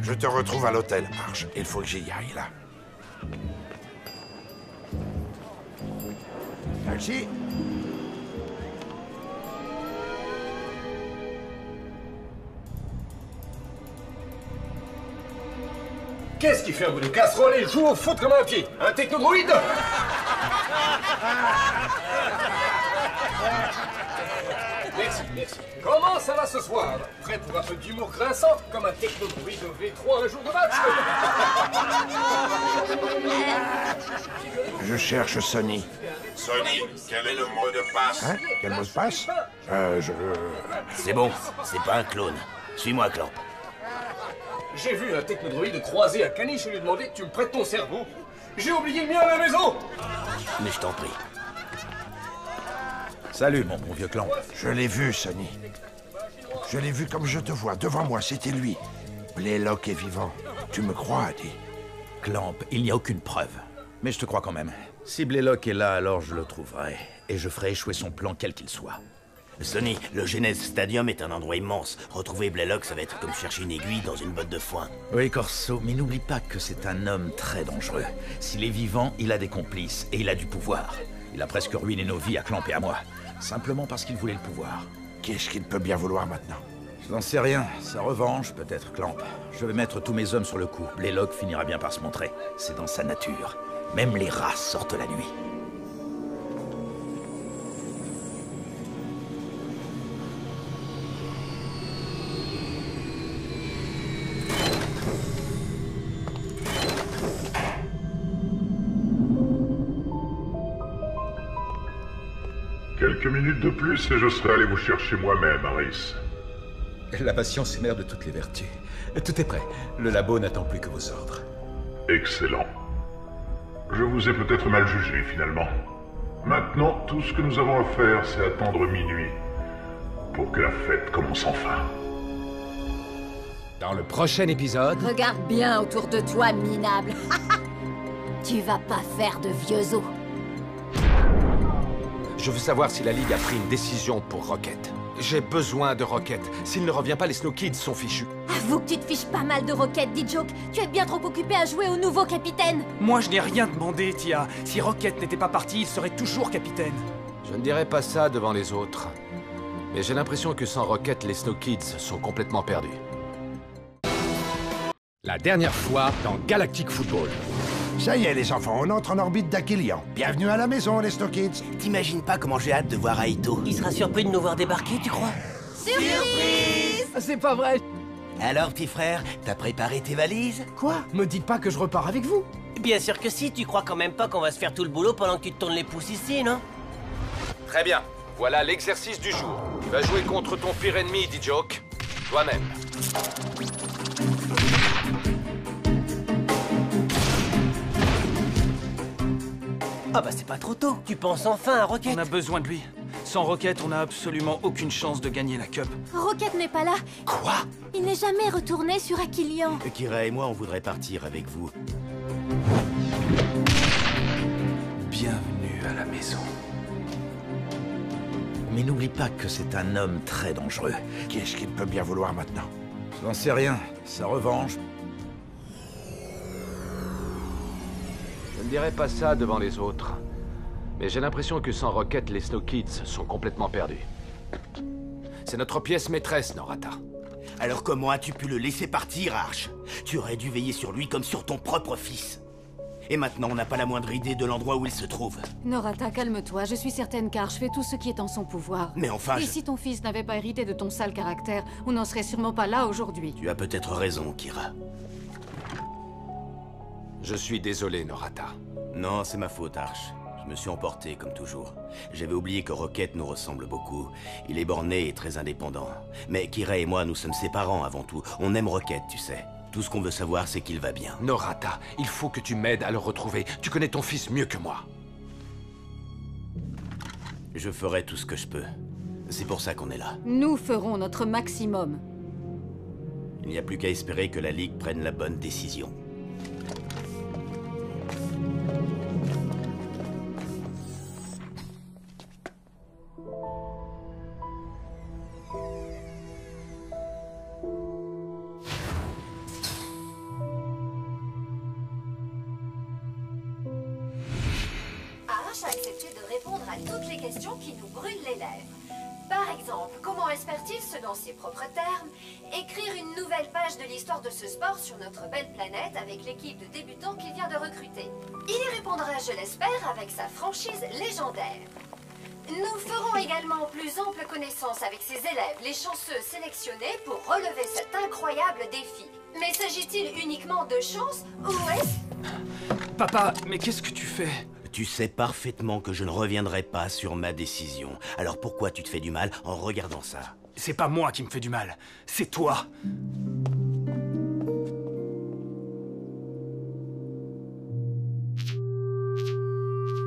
Je te retrouve à l'hôtel, Arch. Il faut que j'y aille, là. Taxi. Qu'est-ce qui fait un bout de casserole et joue au foot comme un pied? Un technodroïde? Merci, merci. Comment ça va ce soir? Prêt pour un peu d'humour grinçant, comme un technodroïde V3 un jour de match? Je cherche Sonny. Sonny, quel est le mot de passe? Hein? Quel mot de passe? C'est bon, c'est pas un clone. Suis-moi, Clamp. J'ai vu un technodroïde croiser un caniche et lui demander « Tu me prêtes ton cerveau ?» J'ai oublié le mien à la maison. Mais je t'en prie. Salut, mon bon vieux Clamp. Je l'ai vu, Sonny. Je l'ai vu comme je te vois. Devant moi, c'était lui. Blaylock est vivant. Tu me crois, Adi? Clamp, il n'y a aucune preuve. Mais je te crois quand même. Si Blaylock est là, alors je le trouverai. Et je ferai échouer son plan, quel qu'il soit. Sonny, le Genèse Stadium est un endroit immense. Retrouver Blaylock, ça va être comme chercher une aiguille dans une botte de foin. Oui, Corso, mais n'oublie pas que c'est un homme très dangereux. S'il est vivant, il a des complices et il a du pouvoir. Il a presque ruiné nos vies à Clamp et à moi. Simplement parce qu'il voulait le pouvoir. Qu'est-ce qu'il peut bien vouloir maintenant? Je n'en sais rien. Sa revanche, peut-être, Clamp. Je vais mettre tous mes hommes sur le coup. Blaylock finira bien par se montrer. C'est dans sa nature. Même les rats sortent la nuit. Quelques minutes de plus et je serai allé vous chercher moi-même, Harris. La patience est mère de toutes les vertus. Tout est prêt. Le labo n'attend plus que vos ordres. Excellent. Je vous ai peut-être mal jugé, finalement. Maintenant, tout ce que nous avons à faire, c'est attendre minuit pour que la fête commence enfin. Dans le prochain épisode... Regarde bien autour de toi, minable. Tu vas pas faire de vieux os. Je veux savoir si la Ligue a pris une décision pour Rocket. J'ai besoin de Rocket. S'il ne revient pas, les Snow Kids sont fichus. Avoue que tu te fiches pas mal de Rocket, D-Joke. Tu es bien trop occupé à jouer au nouveau capitaine. Moi, je n'ai rien demandé, Tia. Si Rocket n'était pas parti, il serait toujours capitaine. Je ne dirais pas ça devant les autres. Mais j'ai l'impression que sans Rocket, les Snow Kids sont complètement perdus. La dernière fois dans Galactic Football. Ça y est, les enfants, on entre en orbite d'Aquilian. Bienvenue à la maison, les Snow Kids. T'imagines pas comment j'ai hâte de voir Aito. Il sera surpris de nous voir débarquer, tu crois? Surprise! C'est pas vrai. Alors, petit frère, t'as préparé tes valises? Quoi? Me dites pas que je repars avec vous. Bien sûr que si, tu crois quand même pas qu'on va se faire tout le boulot pendant que tu te tournes les pouces ici, non? Très bien. Voilà l'exercice du jour. Tu vas jouer contre ton pire ennemi, D-Joke. Toi-même. Ah bah c'est pas trop tôt. Tu penses enfin à Rocket? On a besoin de lui. Sans Rocket, on n'a absolument aucune chance de gagner la Cup. Rocket n'est pas là. Quoi? Il n'est jamais retourné sur Aquilian. Kira et moi, on voudrait partir avec vous. Bienvenue à la maison. Mais n'oublie pas que c'est un homme très dangereux. Qu'est-ce qu'il peut bien vouloir maintenant? J'en sais rien. Sa revanche. Je ne dirais pas ça devant les autres. Mais j'ai l'impression que sans Rocket, les Snow Kids sont complètement perdus. C'est notre pièce maîtresse, Norata. Alors comment as-tu pu le laisser partir, Arch? Tu aurais dû veiller sur lui comme sur ton propre fils. Et maintenant, on n'a pas la moindre idée de l'endroit où il se trouve. Norata, calme-toi. Je suis certaine qu'Arch fait tout ce qui est en son pouvoir. Mais enfin, Et si ton fils n'avait pas hérité de ton sale caractère, on n'en serait sûrement pas là aujourd'hui. Tu as peut-être raison, Kira. Je suis désolé, Norata. Non, c'est ma faute, Arch. Je me suis emporté, comme toujours. J'avais oublié que Rocket nous ressemble beaucoup. Il est borné et très indépendant. Mais Kira et moi, nous sommes ses parents avant tout. On aime Rocket, tu sais. Tout ce qu'on veut savoir, c'est qu'il va bien. Norata, il faut que tu m'aides à le retrouver. Tu connais ton fils mieux que moi. Je ferai tout ce que je peux. C'est pour ça qu'on est là. Nous ferons notre maximum. Il n'y a plus qu'à espérer que la Ligue prenne la bonne décision. Arch a accepté de répondre à toutes les questions qui nous brûlent les lèvres. Par exemple, comment espère-t-il, selon ses propres termes, écrire une nouvelle page de l'histoire de ce sport sur notre belle planète avec l'équipe de débutants qu'il vient de recruter? Il y répondra, je l'espère, avec sa franchise légendaire. Nous ferons également plus ample connaissance avec ses élèves, les chanceux sélectionnés pour relever cet incroyable défi. Mais s'agit-il uniquement de chance ou est-ce... Papa, mais qu'est-ce que tu fais? Tu sais parfaitement que je ne reviendrai pas sur ma décision. Alors pourquoi tu te fais du mal en regardant ça? C'est pas moi qui me fais du mal, c'est toi.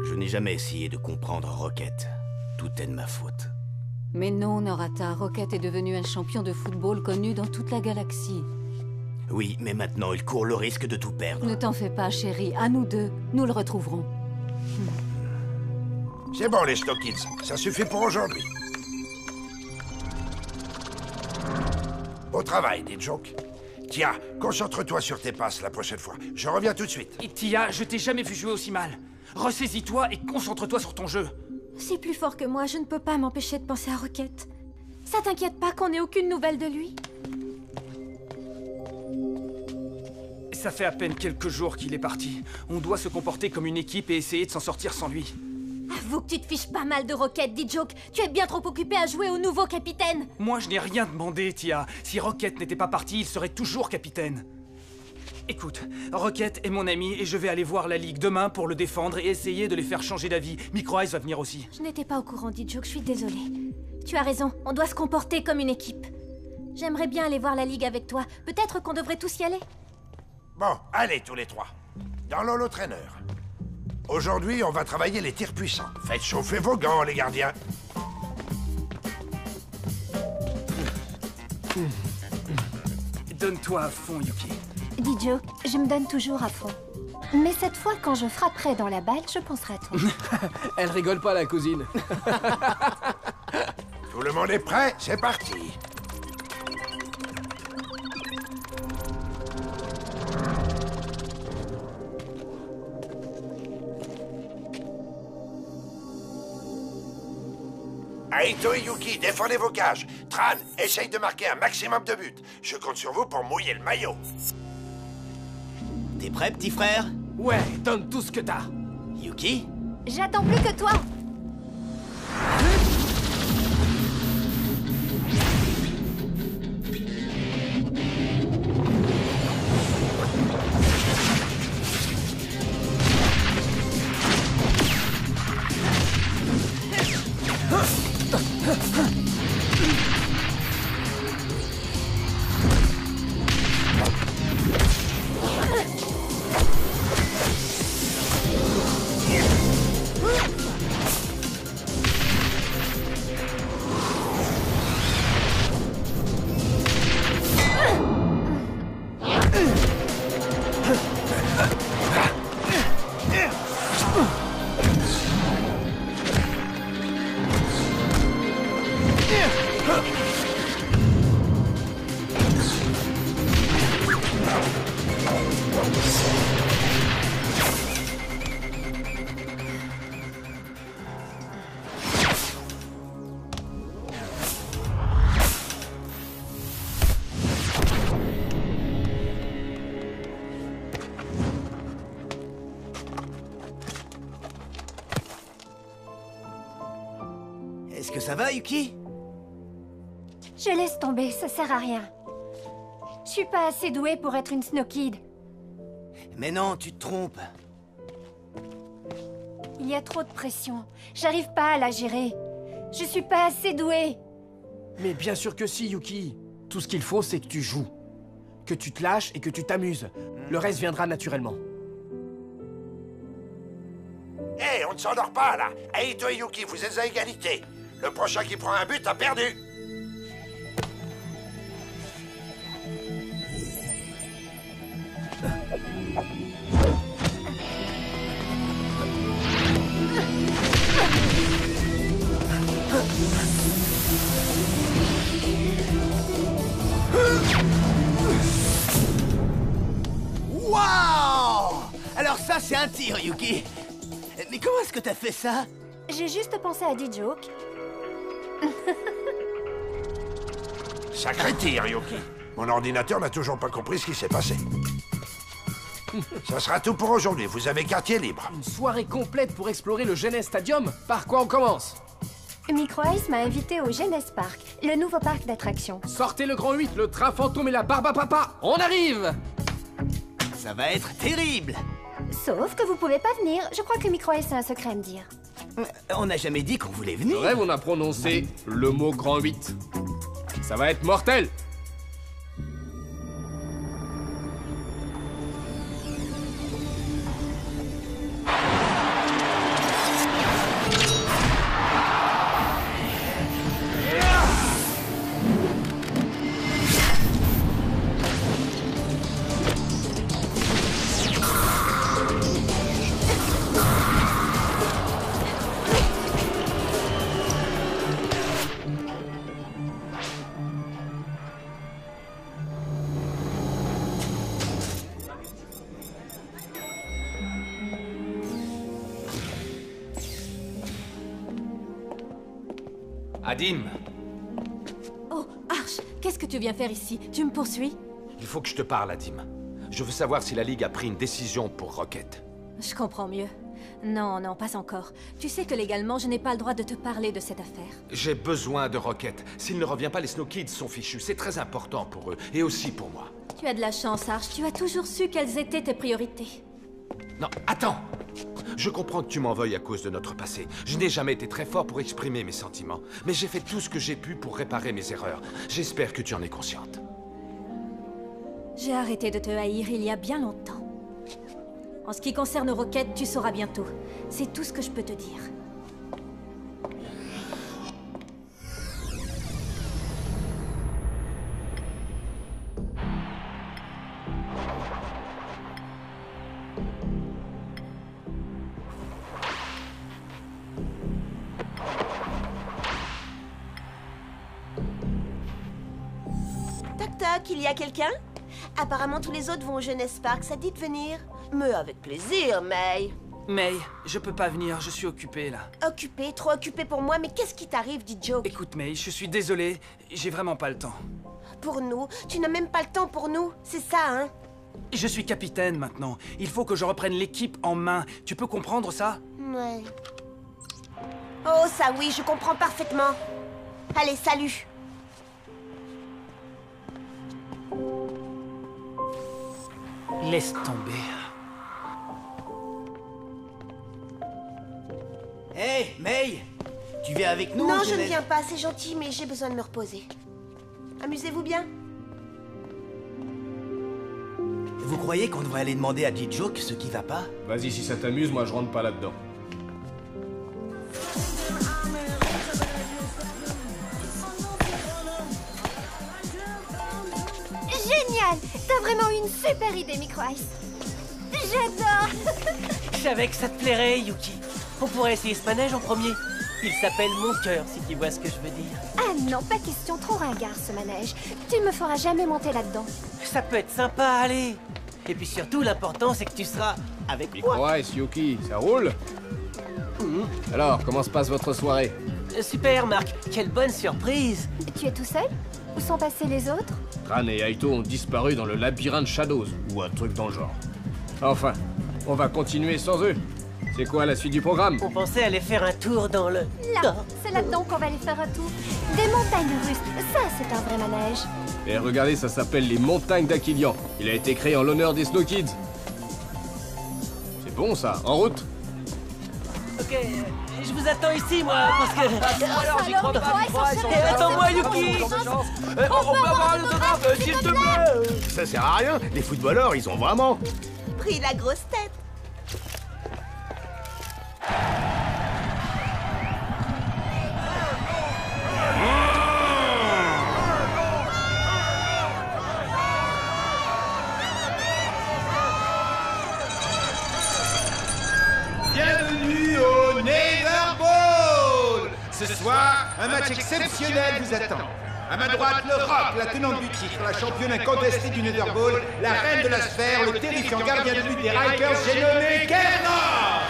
Je n'ai jamais essayé de comprendre Rocket. Tout est de ma faute. Mais non, Norata, Rocket est devenu un champion de football connu dans toute la galaxie. Oui, mais maintenant il court le risque de tout perdre. Ne t'en fais pas, chérie. À nous deux, nous le retrouverons. C'est bon, les Snow Kids. Ça suffit pour aujourd'hui. Au travail, D-Joke. Tiens, concentre-toi sur tes passes la prochaine fois. Je reviens tout de suite. Et Tia, je t'ai jamais vu jouer aussi mal. Ressaisis-toi et concentre-toi sur ton jeu. C'est plus fort que moi, je ne peux pas m'empêcher de penser à Rocket. Ça t'inquiète pas qu'on ait aucune nouvelle de lui? Ça fait à peine quelques jours qu'il est parti. On doit se comporter comme une équipe et essayer de s'en sortir sans lui. Avoue que tu te fiches pas mal de Rocket, D-Joke. Tu es bien trop occupé à jouer au nouveau capitaine. Moi, je n'ai rien demandé, Tia. Si Rocket n'était pas parti, il serait toujours capitaine. Écoute, Rocket est mon ami et je vais aller voir la Ligue demain pour le défendre et essayer de les faire changer d'avis. Micro Ice va venir aussi. Je n'étais pas au courant, D-Joke, je suis désolée. Tu as raison, on doit se comporter comme une équipe. J'aimerais bien aller voir la Ligue avec toi. Peut-être qu'on devrait tous y aller. Bon, allez tous les trois. Dans l'holo-trainer. Aujourd'hui, on va travailler les tirs puissants. Faites chauffer vos gants, les gardiens. Donne-toi à fond, Yuki. D-Joke, je me donne toujours à fond. Mais cette fois, quand je frapperai dans la balle, je penserai à toi. Elle rigole pas, la cousine. Tout le monde est prêt? C'est parti. Aito et Yuki, défendez vos cages. Tran, essaye de marquer un maximum de buts. Je compte sur vous pour mouiller le maillot. T'es prêt, petit frère? Ouais, donne tout ce que t'as. Yuki? J'attends plus que toi. Est-ce que ça va, Yuki? Je laisse tomber, ça sert à rien. Je suis pas assez douée pour être une Snow Kid. Mais non, tu te trompes. Il y a trop de pression. J'arrive pas à la gérer. Je suis pas assez douée. Mais bien sûr que si, Yuki. Tout ce qu'il faut, c'est que tu joues. Que tu te lâches et que tu t'amuses. Le reste viendra naturellement. Hé, on ne s'endort pas, là. Aito et Yuki, vous êtes à égalité. Le prochain qui prend un but a perdu. Waouh! Alors ça, c'est un tir, Yuki. Mais comment est-ce que t'as fait ça? J'ai juste pensé à D-Joke. Sacré tir, Yuki. Mon ordinateur n'a toujours pas compris ce qui s'est passé. Ça sera tout pour aujourd'hui. Vous avez quartier libre. Une soirée complète pour explorer le Genesis Stadium. Par quoi on commence? Micro Ice m'a invité au Genesis Park, le nouveau parc d'attractions. Sortez le grand 8, le train fantôme et la barbe à papa. On arrive! Ça va être terrible. Sauf que vous pouvez pas venir. Je crois que Micro Ice a un secret à me dire. On n'a jamais dit qu'on voulait venir. Le rêve, on a prononcé le mot grand 8. Ça va être mortel. Adim, Oh, Arch, qu'est-ce que tu viens faire ici? Tu me poursuis? il faut que je te parle, Adim. Je veux savoir si la Ligue a pris une décision pour Rocket. Je comprends mieux. Non, non, pas encore. Tu sais que légalement, je n'ai pas le droit de te parler de cette affaire. J'ai besoin de Rocket. S'il ne revient pas, les Snow Kids sont fichus. C'est très important pour eux, et aussi pour moi. Tu as de la chance, Arch. Tu as toujours su quelles étaient tes priorités. Non, attends! Je comprends que tu m'en veuilles à cause de notre passé. Je n'ai jamais été très fort pour exprimer mes sentiments. Mais j'ai fait tout ce que j'ai pu pour réparer mes erreurs. J'espère que tu en es consciente. J'ai arrêté de te haïr il y a bien longtemps. En ce qui concerne Rocket, tu sauras bientôt. C'est tout ce que je peux te dire. Toc toc, il y a quelqu'un? Apparemment tous les autres vont au Jeunesse Park, ça dit de venir? Mais avec plaisir, May. May, je peux pas venir, je suis occupé là. Occupé, trop occupé pour moi, mais qu'est-ce qui t'arrive, dit Joke? Écoute May, je suis désolé, j'ai vraiment pas le temps. Pour nous? Tu n'as même pas le temps pour nous, c'est ça, hein? Je suis capitaine maintenant, il faut que je reprenne l'équipe en main. Tu peux comprendre ça? Ouais. Oh ça oui, je comprends parfaitement. Allez, salut. Laisse tomber. Hé, May! Tu viens avec nous? Non, je ne viens pas, c'est gentil, mais j'ai besoin de me reposer. Amusez-vous bien. Vous croyez qu'on devrait aller demander à D-Joke ce qui va pas? Vas-y, si ça t'amuse, moi je rentre pas là-dedans. Génial! T'as vraiment une super idée, Micro Ice. J'adore! Je savais que ça te plairait, Yuki. On pourrait essayer ce manège en premier. Il s'appelle Mon Cœur, si tu vois ce que je veux dire. Ah non, pas question, trop ringard ce manège. Tu ne me feras jamais monter là-dedans. Ça peut être sympa, allez. Et puis surtout, l'important, c'est que tu seras avec moi. Micro Ice, Yuki, ça roule? Alors, comment se passe votre soirée? Super, Marc. Quelle bonne surprise. Tu es tout seul? Où sont passés les autres? Ran et Aito ont disparu dans le labyrinthe Shadows, ou un truc dans le genre. Enfin, on va continuer sans eux. C'est quoi la suite du programme? On pensait aller faire un tour dans le... Là, c'est là-dedans qu'on va aller faire un tour. Des montagnes russes, ça c'est un vrai manège. Et regardez, ça s'appelle les montagnes d'Aquilian. Il a été créé en l'honneur des Snow Kids. C'est bon ça, en route. Ok, je vous attends ici, moi, parce que... Alors, j'y crois pas. Attends-moi, Yuki. On peut avoir un autographe, s'il te plaît. Ça sert à rien, les footballeurs, ils ont vraiment... Pris la grosse tête. Bienvenue au Nether Ball! Ce soir, un match exceptionnel vous attend. À ma droite, le Rock, la tenante du titre, la championne incontestée du Nether Ball, la reine de la sphère, le terrifiant gardien de but des Rikers, j'ai nommé Kernor!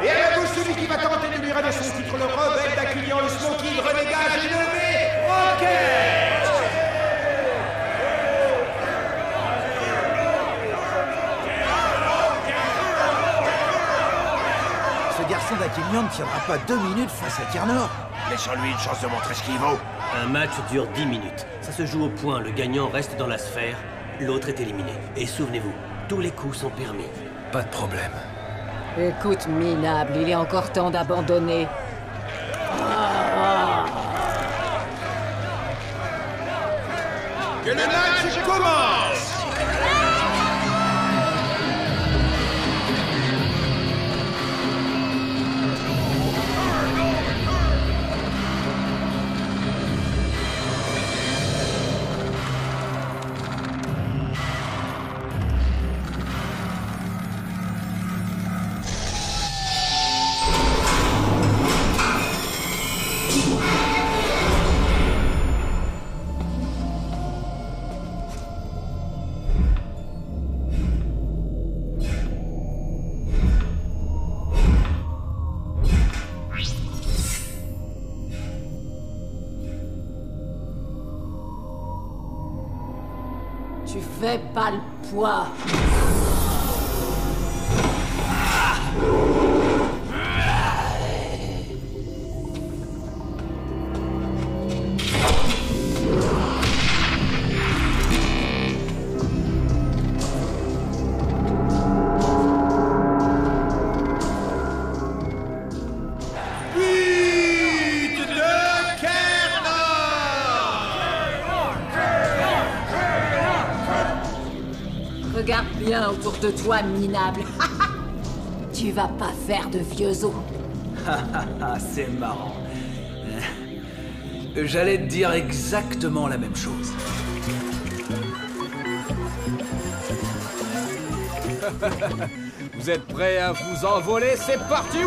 Et à la gauche, celui qui va tenter de lui ramener son titre, le rebelle d'Aquilian, le Snow Kid renégat, j'ai nommé Rocket! Ce garçon d'Aquilian ne tiendra pas 2 minutes face à Kernor. Laissons-lui une chance de montrer ce qu'il vaut. Un match dure 10 minutes. Ça se joue au point. Le gagnant reste dans la sphère, l'autre est éliminé. Et souvenez-vous, tous les coups sont permis. Pas de problème. Écoute, minable, il est encore temps d'abandonner. Que le match commence! Tu fais pas le poids. bien autour de toi, minable. Tu vas pas faire de vieux os. C'est marrant. J'allais te dire exactement la même chose. Vous êtes prêts à vous envoler? C'est parti!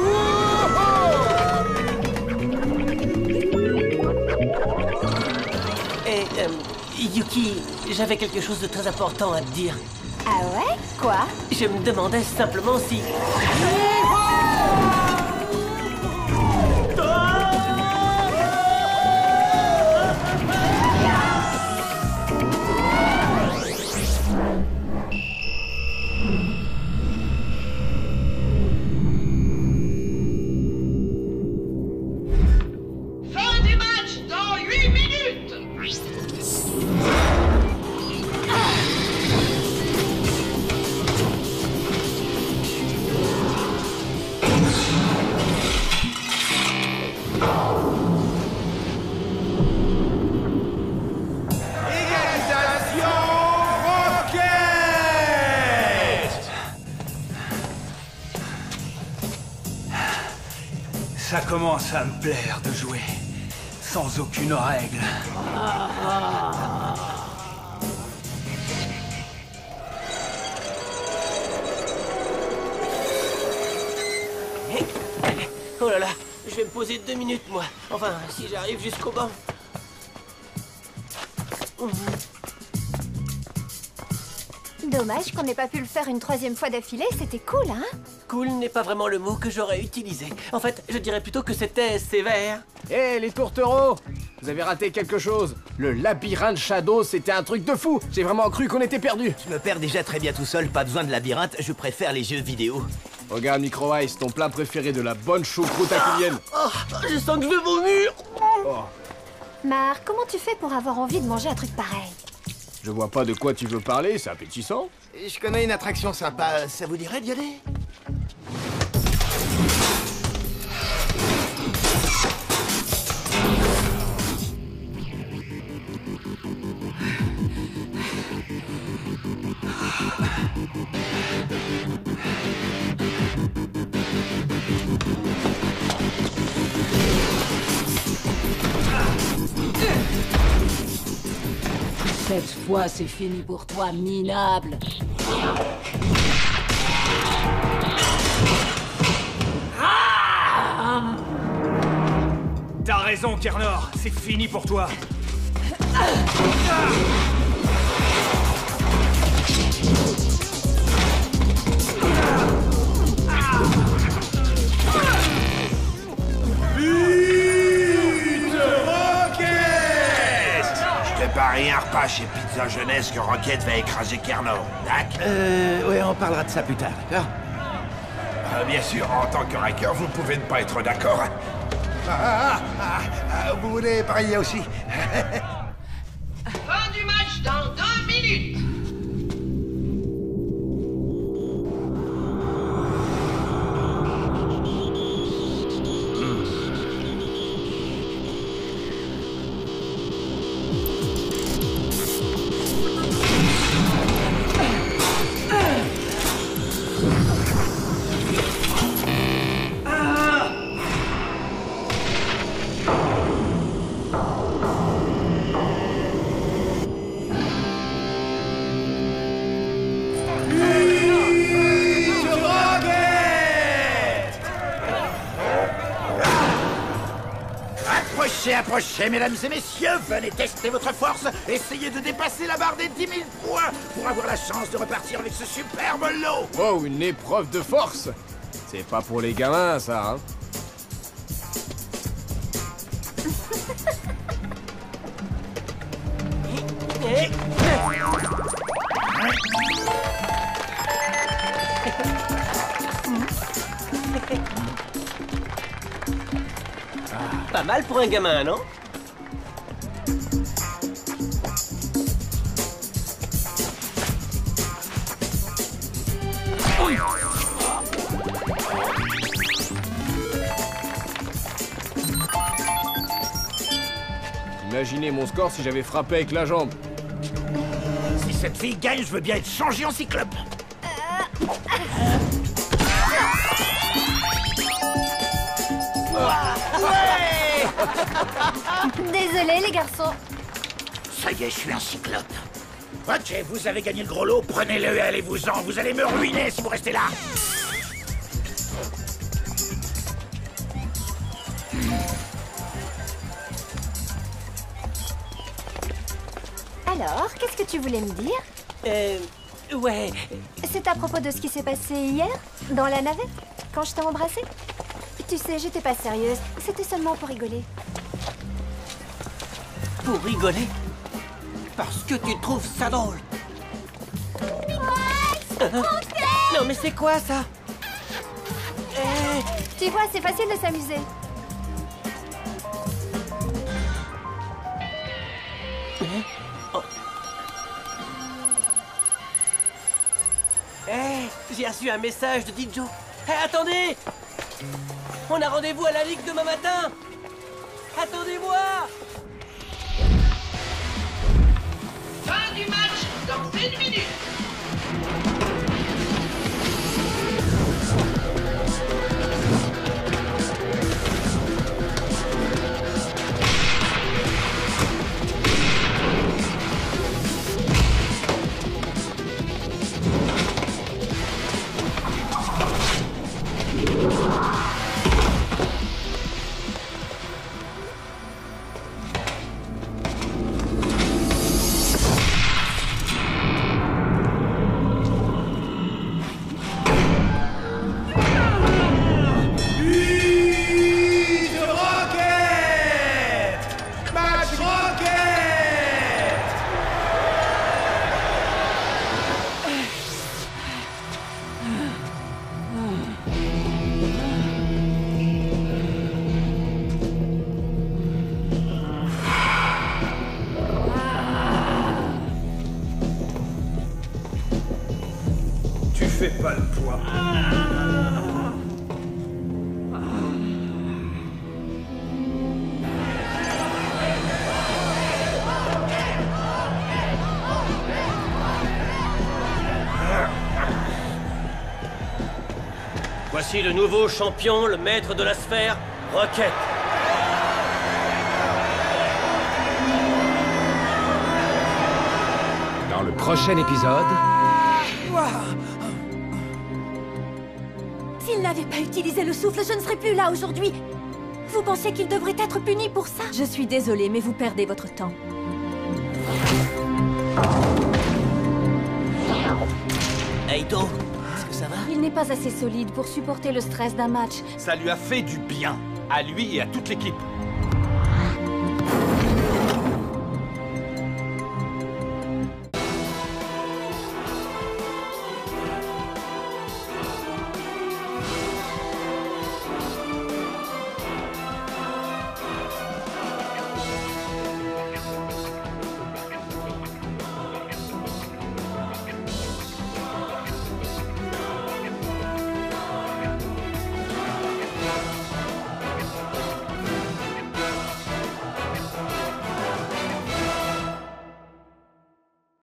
Yuki, j'avais quelque chose de très important à te dire. Ah ouais? Quoi? Je me demandais simplement si... Fin du match dans 8 minutes! Égalisation Rocket! Ça commence à me plaire de jouer sans aucune règle. Oh là là, je vais me poser 2 minutes, moi. Enfin, si j'arrive jusqu'au banc. Dommage qu'on n'ait pas pu le faire une 3e fois d'affilée, c'était cool, hein? Cool n'est pas vraiment le mot que j'aurais utilisé. En fait, je dirais plutôt que c'était sévère. Hé, les tourtereaux! Vous avez raté quelque chose. Le labyrinthe Shadows, c'était un truc de fou. J'ai vraiment cru qu'on était perdus. Je me perds déjà très bien tout seul, pas besoin de labyrinthe, je préfère les jeux vidéo. Regarde, Micro Ice, ton plat préféré de la bonne choucroute aquilienne. Oh, je sens que je vais vomir. Marc, comment tu fais pour avoir envie de manger un truc pareil? Je vois pas de quoi tu veux parler, c'est appétissant. Je connais une attraction sympa, ça vous dirait d'y aller? Cette fois, c'est fini pour toi, minable. T'as raison, Kernor, c'est fini pour toi. Je te parie un repas chez Pizza Jeunesse que Rocket va écraser Kernor. D'accord? Ouais, on parlera de ça plus tard, d'accord? Bien sûr, en tant que hacker, vous pouvez ne pas être d'accord. Vous voulez parier aussi? Fin du match dans 2 minutes! Approchez, mesdames et messieurs, venez tester votre force, essayez de dépasser la barre des 10 000 points pour avoir la chance de repartir avec ce superbe lot. Wow, une épreuve de force. C'est pas pour les gamins, ça, hein. Pas mal pour un gamin, non? Imaginez mon score si j'avais frappé avec la jambe. Si cette fille gagne, je veux bien être changé en cyclope. Désolé les garçons. Ça y est, je suis un cyclope. Ok, vous avez gagné le gros lot, prenez-le et allez-vous-en. Vous allez me ruiner si vous restez là. Alors, qu'est-ce que tu voulais me dire? Ouais. C'est à propos de ce qui s'est passé hier, dans la navette, quand je t'ai embrassée? Tu sais, j'étais pas sérieuse. C'était seulement pour rigoler. Pour rigoler? Parce que tu trouves ça drôle. Non, mais c'est quoi ça? Tu vois, c'est facile de s'amuser. J'ai reçu un message de Dijo. Attendez! On a rendez-vous à la Ligue demain matin! Attendez-moi! Fin du match dans 1 minute. Tu fais pas le poids. Voici le nouveau champion, le maître de la sphère, Rocket. Dans le prochain épisode... S'il n'avait pas utilisé le souffle, je ne serais plus là aujourd'hui. Vous pensez qu'il devrait être puni pour ça? Je suis désolée, mais vous perdez votre temps. Aito, est-ce que ça va? Il n'est pas assez solide pour supporter le stress d'un match. Ça lui a fait du bien, à lui et à toute l'équipe.